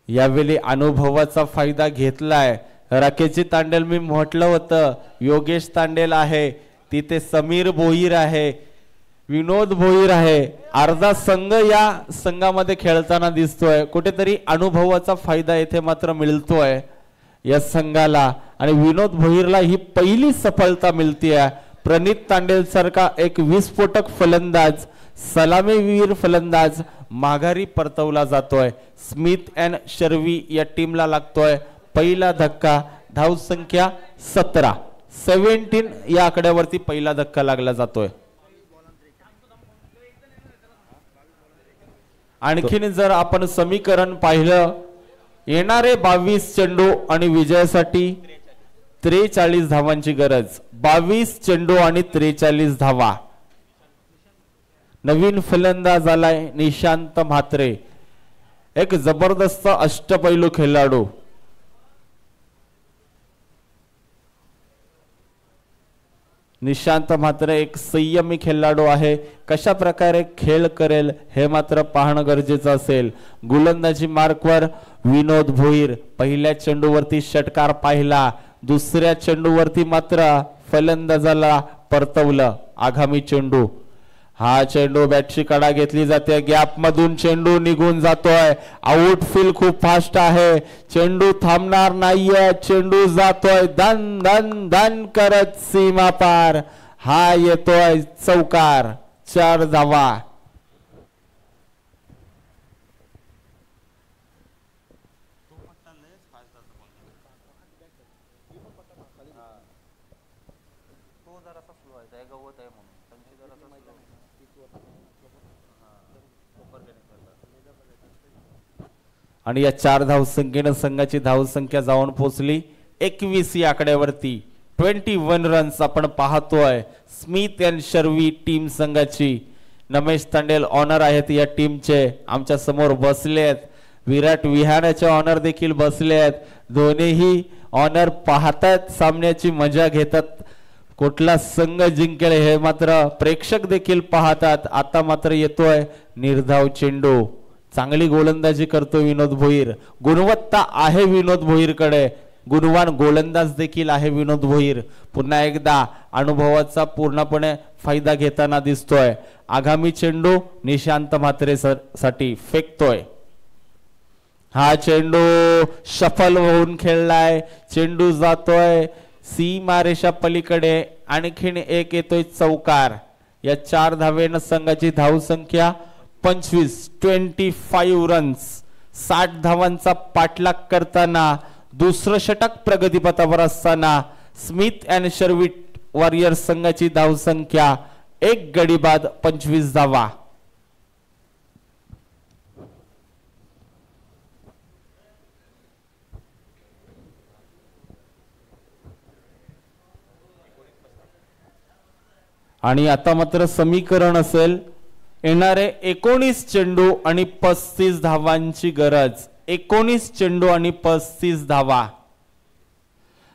यावेळी अनुभवाचा फायदा घेतलाय राकेशजी तांडेल. मी म्हटलं होतं योगेश तांडेल आहे, तिथे समीर भोईर आहे, विनोद भोईर आहे. अर्धा संघ या संघामध्ये खेळताना दिसतोय. कुठेतरी अनुभवाचा फायदा येथे मात्र मिळतोय या संघाला आणि विनोद भोईरला ही पहिली सफलता मिळतीये. प्रणित तांडेल सारखा एक विस्फोटक फलंदाज, सलामीवीर फलंदाज माघारी परतवला जातोय. स्मिथ अँड शर्वी या टीमला लागतोय पहिला धक्का. धाव संख्या 17 या आकड्यावरती पहिला धक्का लागला जातोय. आणखीन जर आपण समीकरण पाहिलं, येणारे 22 चेंडू आणि विजयासाठी 43 धावांची गरज. 22 चेंडू आणि 43 धावा. नवीन फलंदाज आलाय निशांत म्हात्रे, एक जबरदस्त अष्टपैलू खेळाडू. निशांत म्हात्रे एक संयमी खेळाडू आहे. कशा प्रकारे खेळ करेल हे मात्र पाहणं गरजेचं असेल. गोलंदाजी मार्कवर विनोद भोईर. पहिल्या चेंडूवरती षटकार पाहिला, दुसऱ्या चेंडूवरती मात्र फलंदाजाला परतवलं. आगामी चेंडू, हा चेंडू बॅटची कडा घेतली जाते, गॅप मधून चेंडू निघून जातोय. आउटफील्ड खूप फास्ट आहे, चेंडू थांबणार नाहीये, चेंडू जातोय धन धन धन करत सीमा पार. हा येतोय चौकार. 4 धावा. आणि या 4 धावसंख्येनं संघाची धावसंख्या जाऊन पोहोचली 21 या आकड्यावरती. 21 रन्स आपण पाहतोय स्मिथ अँड शर्वी टीम संघाची. नमेश तांडेल ऑनर आहेत या टीमचे, आमच्या समोर बसले आहेत. विराट विहाराचे ऑनर देखील बसले आहेत. दोन्हीही ऑनर पाहतात, सामन्याची मजा घेतात. कुठला संघ जिंकेल हे मात्र प्रेक्षक देखील पाहतात. आता मात्र येतोय निर्धाव चेंडू. चांगली गोलंदाजी करतो विनोद भोईर. गुणवत्ता आहे विनोद भोईर कडे. गुणवान गोलंदाज देखील आहे विनोद भोईर. पुन्हा एकदा अनुभवाचा पूर्णपणे फायदा घेताना दिसतोय. आगामी चेंडू निशांत म्हात्रे साठी फेकतोय. हा चेंडू सफल होऊन खेळलाय. चेंडू जातोय सीमारेषा पलीकडे. आणखीन एक येतोय चौकार. या 4 धावेनं संघाची धावसंख्या 25 रन्स. 60 धावांचा पाठलाग करताना दुसरं षटक प्रगतीपथावर असताना स्मिथ अँड शर्विट वॉरियर्स संघाची धावसंख्या 1 गडी बाद 25 धावा. आणि आता मात्र समीकरण असेल येणारे 19 चेंडू आणि 35 धावांची गरज. 19 चेंडू आणि 35 धावा.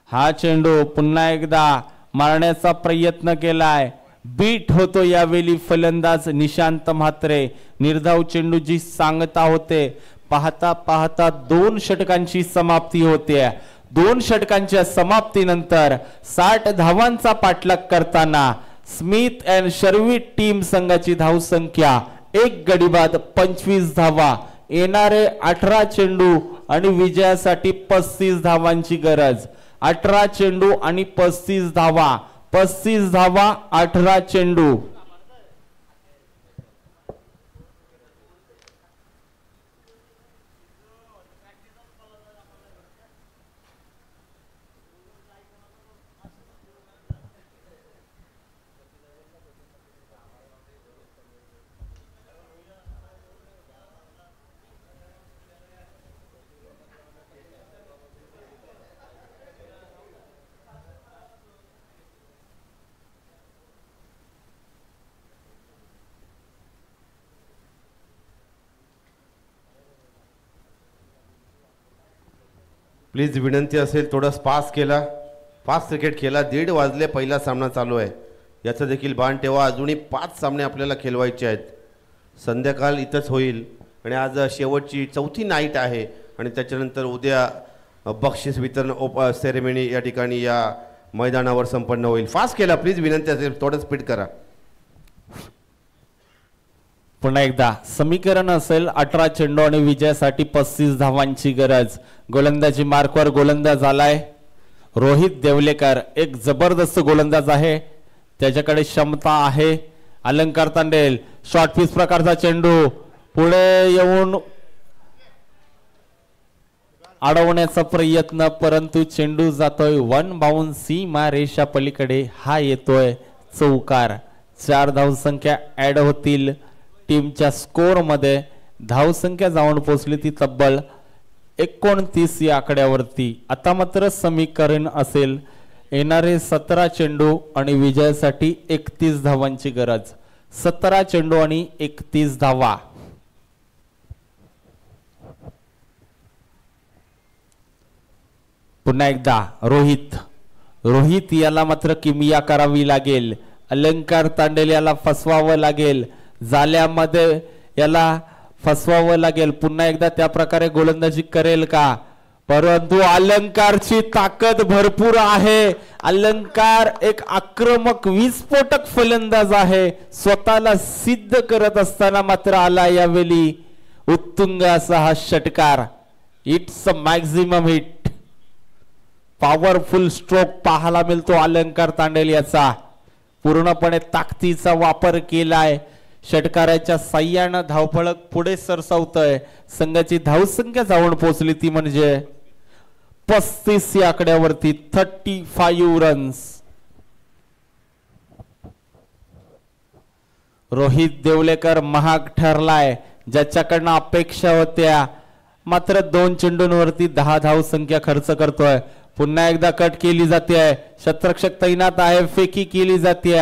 हा चेंडू पुन्हा एकदा मारण्याचा प्रयत्न केलाय. बीट होतो यावेळी फलंदाज निशांत म्हात्रे. निर्धाव चेंडूची सांगता होते. पाहता पाहता 2 षटकांची समाप्ती होते. 2 षटकांच्या समाप्तीनंतर 60 धावांचा पाठलाग करताना स्मिथ अँड शर्विट टीम संघाची धावसंख्या 1 गडी बाद 25 धावा. येणारे 18 चेंडू आणि विजयासाठी 35 धावांची गरज. 18 चेंडू आणि 35 धावा. 35 धावा 18 चेंडू. प्लीज विनंती असेल थोडं फास्ट क्रिकेट खेळा. 1:30 वाजले पहिला सामना चालू आहे. याचं देखील भान ठेवा. अजूनही 5 सामने आपल्याला खेळवायचे आहेत. संध्याकाळ इथंच होईल आणि आज शेवटची 4थी नाईट आहे आणि त्याच्यानंतर उद्या बक्षीस वितरण सेरेमनी या ठिकाणी या मैदानावर संपन्न होईल. फास्ट केला प्लीज विनंती असेल थोडं स्पीड करा. पुन्हा एकदा समीकरण असेल 18 चेंडू आणि विजयासाठी 35 धावांची गरज. गोलंदाजी मार्कवर गोलंदाज आलाय रोहित देवलेकर. एक जबरदस्त गोलंदाज आहे. त्याच्याकडे क्षमता आहे. अलंकार तांडेल शॉर्ट पिच प्रकारचा चेंडू पुढे येऊन अडवण्याचा प्रयत्न परंतु चेंडू जातोय 1 बाउन्स सीमा रेषा पलीकडे. हा येतोय चौकार. 4 धावसंख्या ऍड होतील टीमच्या स्कोर मध्ये. धावसंख्या जाऊन पोहोचली ती तब्बल 29 या आकड्यावरती. आता मात्र समीकरण असेल येणारे 17 चेंडू आणि विजयासाठी 31 धावांची गरज. 17 चेंडू आणि 31 धावा. पुन्हा एकदा रोहित याला मात्र किमिया करावी लागेल. अलंकार तांडेल याला फसवावं लागेल. जाल्यामध्ये याला फसवावं लागेल. पुन्हा एकदा त्या प्रकारे गोलंदाजी करेल का? परंतु अलंकारची ताकद भरपूर आहे. अलंकार एक आक्रमक विस्फोटक फलंदाज आहे. स्वतःला सिद्ध करत असताना मात्र आला यावेळी उत्तुंग असा हा षटकार. It's a maximum hit. Powerful stroke पाहायला मिळतो अलंकार तांडेल याचा. पूर्णपणे ताकदीचा वापर केलाय. षटकाराच्या साह्यानं धावफलक पुढे सरसावतोय. संघाची धावसंख्या जाऊन पोहोचली ती म्हणजे 35 या आकड्यावरती 35 रन्स. रोहित देवलेकर महाग ठरलाय. ज्याच्याकडनं अपेक्षा होत्या मात्र 2 चेंडूंवरती 10 धावसंख्या खर्च करतोय. पुन्हा एकदा कट केली जाते. शतरक्षक तैनात आहे. फेकी केली जाते.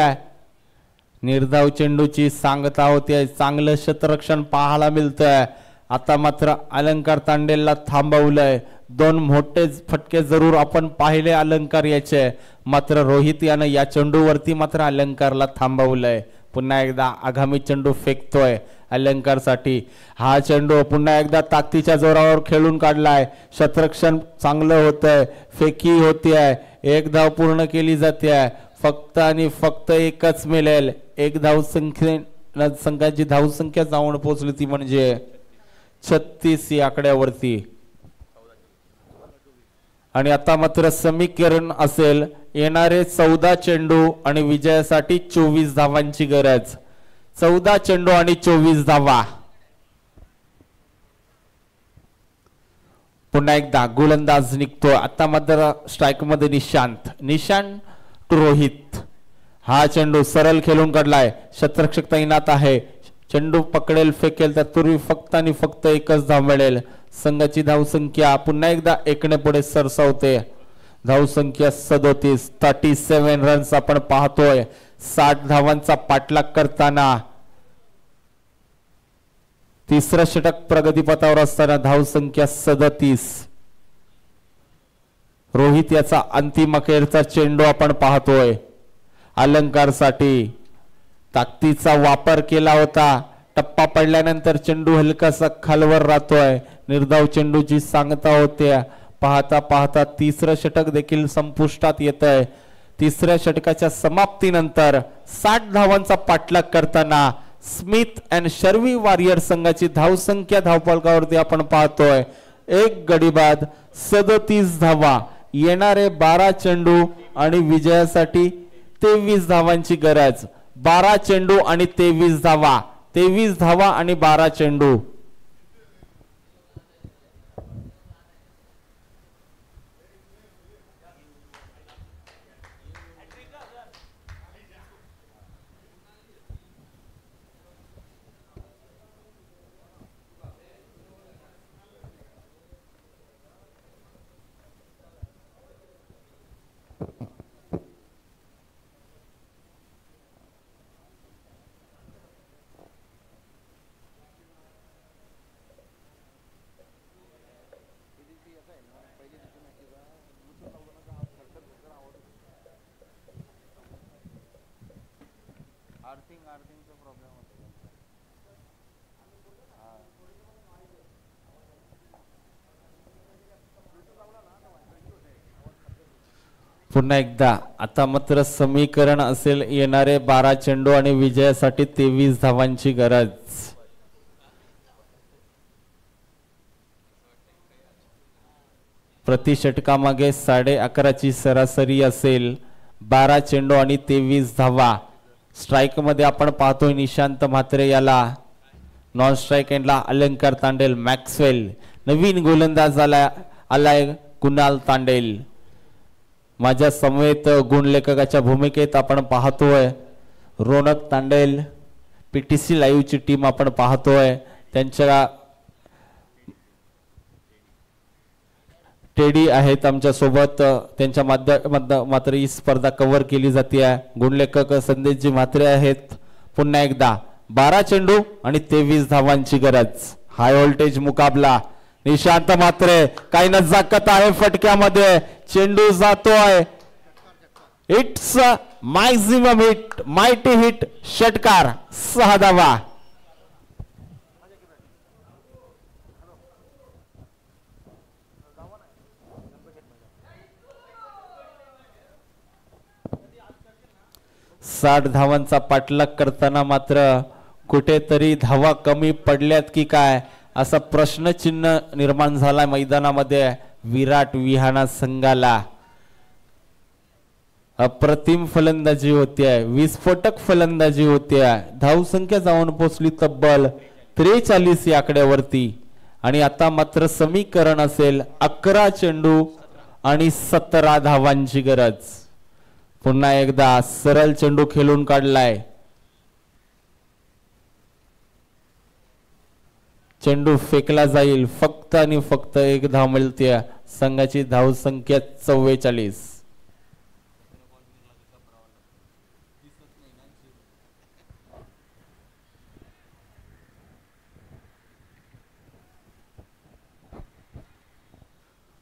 निर्धाव चेंडूची सांगता होते. चांगलं शतरक्षण पाहायला मिळतंय. आता मात्र अलंकार तांडेलला थांबवलंय. 2 मोठे फटके जरूर आपण पाहिले अलंकार याचे. मात्र रोहित यानं या चेंडूवरती मात्र अलंकारला थांबवलंय. पुन्हा एकदा आगामी चेंडू फेकतोय अलंकारसाठी. हा चेंडू पुन्हा एकदा ताकदीच्या जोरावर खेळून काढलाय. क्षेत्ररक्षण चांगलं होतंय, फेकी होतीये, एक धाव पूर्ण केली जाते. फक्त आणि फक्त एकच मिळेल. एक संघाची धावसंख्या जाऊन पोहोचली ती म्हणजे 36 या आकड्यावरती. आणि आता मात्र समीकरण असेल येणारे 14 चेंडू आणि विजयासाठी 24 धावांची गरज. 14 चेंडू आणि 24 धावा. पुन्हा एकदा गोलंदाज निघतो. आता मात्र स्ट्राईक मध्ये निशांत टू रोहित. हा चेंडू सरळ खेळून काढलाय. क्षेत्ररक्षक तैनात आहे. चेंडू पकडेल, फेकेल, त्यापूर्वी फक्त आणि फक्त एकच धाव मिळेल. संघाची धावसंख्या पुन्हा एकदा एकने पुढे सरसावते. धावसंख्या 37 रन्स आपण पाहतोय. 60 धावांचा पाठलाग करताना तिसरं षटक प्रगतीपथावर असताना धावसंख्या 37. रोहित याचा अंतिम अखेरचा चेंडू आपण पाहतोय. अलंकारसाठी ताकदीचा वापर केला होता. टप्पा पडल्यानंतर चेंडू हलकासा खालवर राहतोय. निर्धाव चेंडूची सांगता होते. पाहता पाहता तिसरं षटक देखील संपुष्टात येत आहे. तिसऱ्या षटकाच्या समाप्तीनंतर 60 धावांचा पाठलाग करताना स्मिथ अँड शर्वी वॉरियर संघाची धावसंख्या धावफलकावरती आपण पाहतोय. एक गडी बाद 37 धावा. येणारे 12 चेंडू आणि विजयासाठी 23 धावांची गरज. 12 चेंडू आणि 23 धावा. 23 धावा आणि 12 चेंडू. पुन्हा एकदा आता मात्र समीकरण असेल येणारे 12 चेंडू आणि विजयासाठी 23 धावांची गरज. प्रति षटकामागे 11.5ची सरासरी असेल. 12 चेंडू आणि 23 धावा. स्ट्राईक मध्ये आपण पाहतोय निशांत म्हात्रे याला. नॉन स्ट्राईक एंडला अलंकार तांडेल, मॅक्सवेल. नवीन गोलंदाज आलाय कुणाल तांडेल. माझ्या समवेत गुणलेखकाच्या भूमिकेत आपण पाहतोय रोनक तांडेल. पीटीसी लाईव्ह ची टीम आपण पाहतोय. त्यांच्या टेडी आहेत आमच्या सोबत. त्यांच्या माध्यमातून मात्र ही स्पर्धा कव्हर केली जाते. गुणलेखक संदेशजी म्हात्रे आहेत. पुन्हा एकदा 12 चेंडू आणि 23 धावांची गरज. हाय व्होल्टेज मुकाबला. निशांत म्हात्रे काही नजाकत आहे फटक्यामध्ये. चेंडू जातोय. It's maximum hit, mighty hit. षटकार 6 धावा. साठ धावांचा पाठलाग करताना मात्र कुठेतरी धावा कमी पडल्यात की काय असा प्रश्नचिन्ह निर्माण झाला मैदानामध्ये. विराट विहाना संघाला अप्रतिम फलंदाजी होती. विस्फोटक फलंदाजी होती. धावसंख्या जाऊन पोहोचली तब्बल 43 या आकड्यावरती. आणि आता मात्र समीकरण असेल 11 चेंडू आणि 17 धावांची गरज. पुन्हा एकदा सरळ चेंडू खेळून काढलाय. चेंडू फेकला जाईल. फक्त आणि फक्त एक धाव मिळते. संघाची धावसंख्या 44.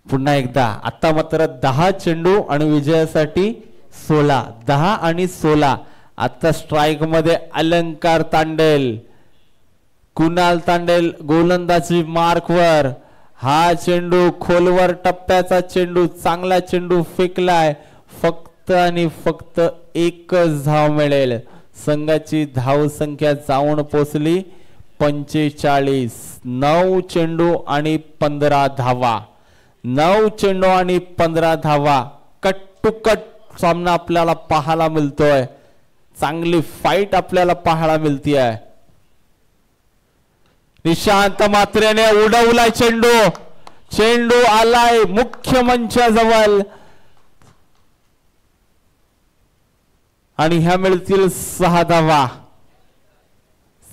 पुन्हा एकदा आता मात्र 10 चेंडू आणि विजयासाठी 16. 10 आणि 16 आता स्ट्राइक मध्ये अलंकार तांडेल, कुणाल तांडेल गोलंदाजी मार्कवर. हा चेंडू खोलवर टप्प्याचा चेंडू, चांगला चेंडू फेकलाय. फक्त आणि फक्त एकच धाव मिळेल. संघाची धाव संख्या जाऊन पोचली 45. 9 चेंडू आणि 15 धावा. 9 चेंडू आणि 15 धावा. कट टू कट सामना आपल्याला पाहायला मिळतोय. चांगली फाईट आपल्याला पाहायला मिळतीये. निशांत म्हात्रेने उडवलाय चेंडू. चेंडू आलाय मुख्य मंचाजवळ आणि ह्या मिळतील 6 धावा.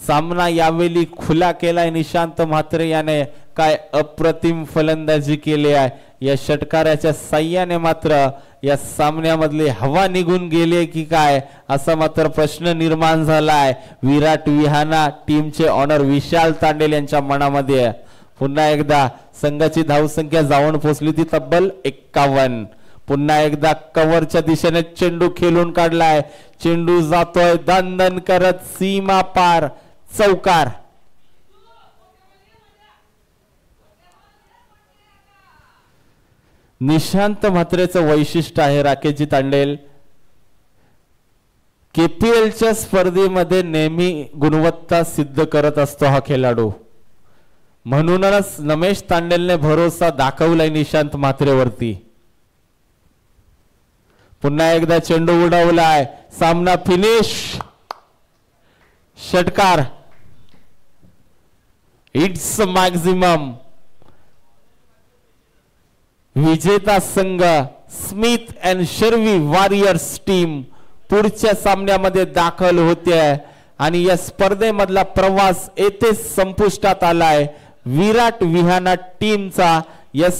सामना यावेळी खुला केलाय निशांत म्हात्रे याने. काय अप्रतिम फलंदाजी केली आहे. या षटकाराच्या साह्याने मात्र या सामन्यामधली हवा निघून गेली की काय असा मात्र प्रश्न निर्माण झालाय विराट विहाना टीमचे ऑनर विशाल तांडेल यांच्या मनामध्ये. पुन्हा एकदा संघाची धावसंख्या जाऊन पोहोचली ती तब्बल 51. पुन्हा एकदा कव्हरच्या दिशेने चेंडू खेळून काढलाय. चेंडू जातोय दणदण करत सीमा पार, चौकार. निशांत म्हात्रेचं वैशिष्ट्य आहे राकेशजी तांडेल, केपीएलच्या स्पर्धेमध्ये नेहमी गुणवत्ता सिद्ध करत असतो हा खेळाडू. म्हणूनच नमेश तांडेलने भरोसा दाखवलाय निशांत म्हात्रेवरती. पुन्हा एकदा चेंडू उडवलाय. सामना फिनिश. षटकार. It's maximum. विजेता संघ स्मिथ अँड शर्वी वॉरियर्स टीम पुढच्या सामन्यामध्ये दाखल होते आणि या स्पर्धेमधला प्रवास येथे संपुष्टात आलाय. विराट विहाना टीमचा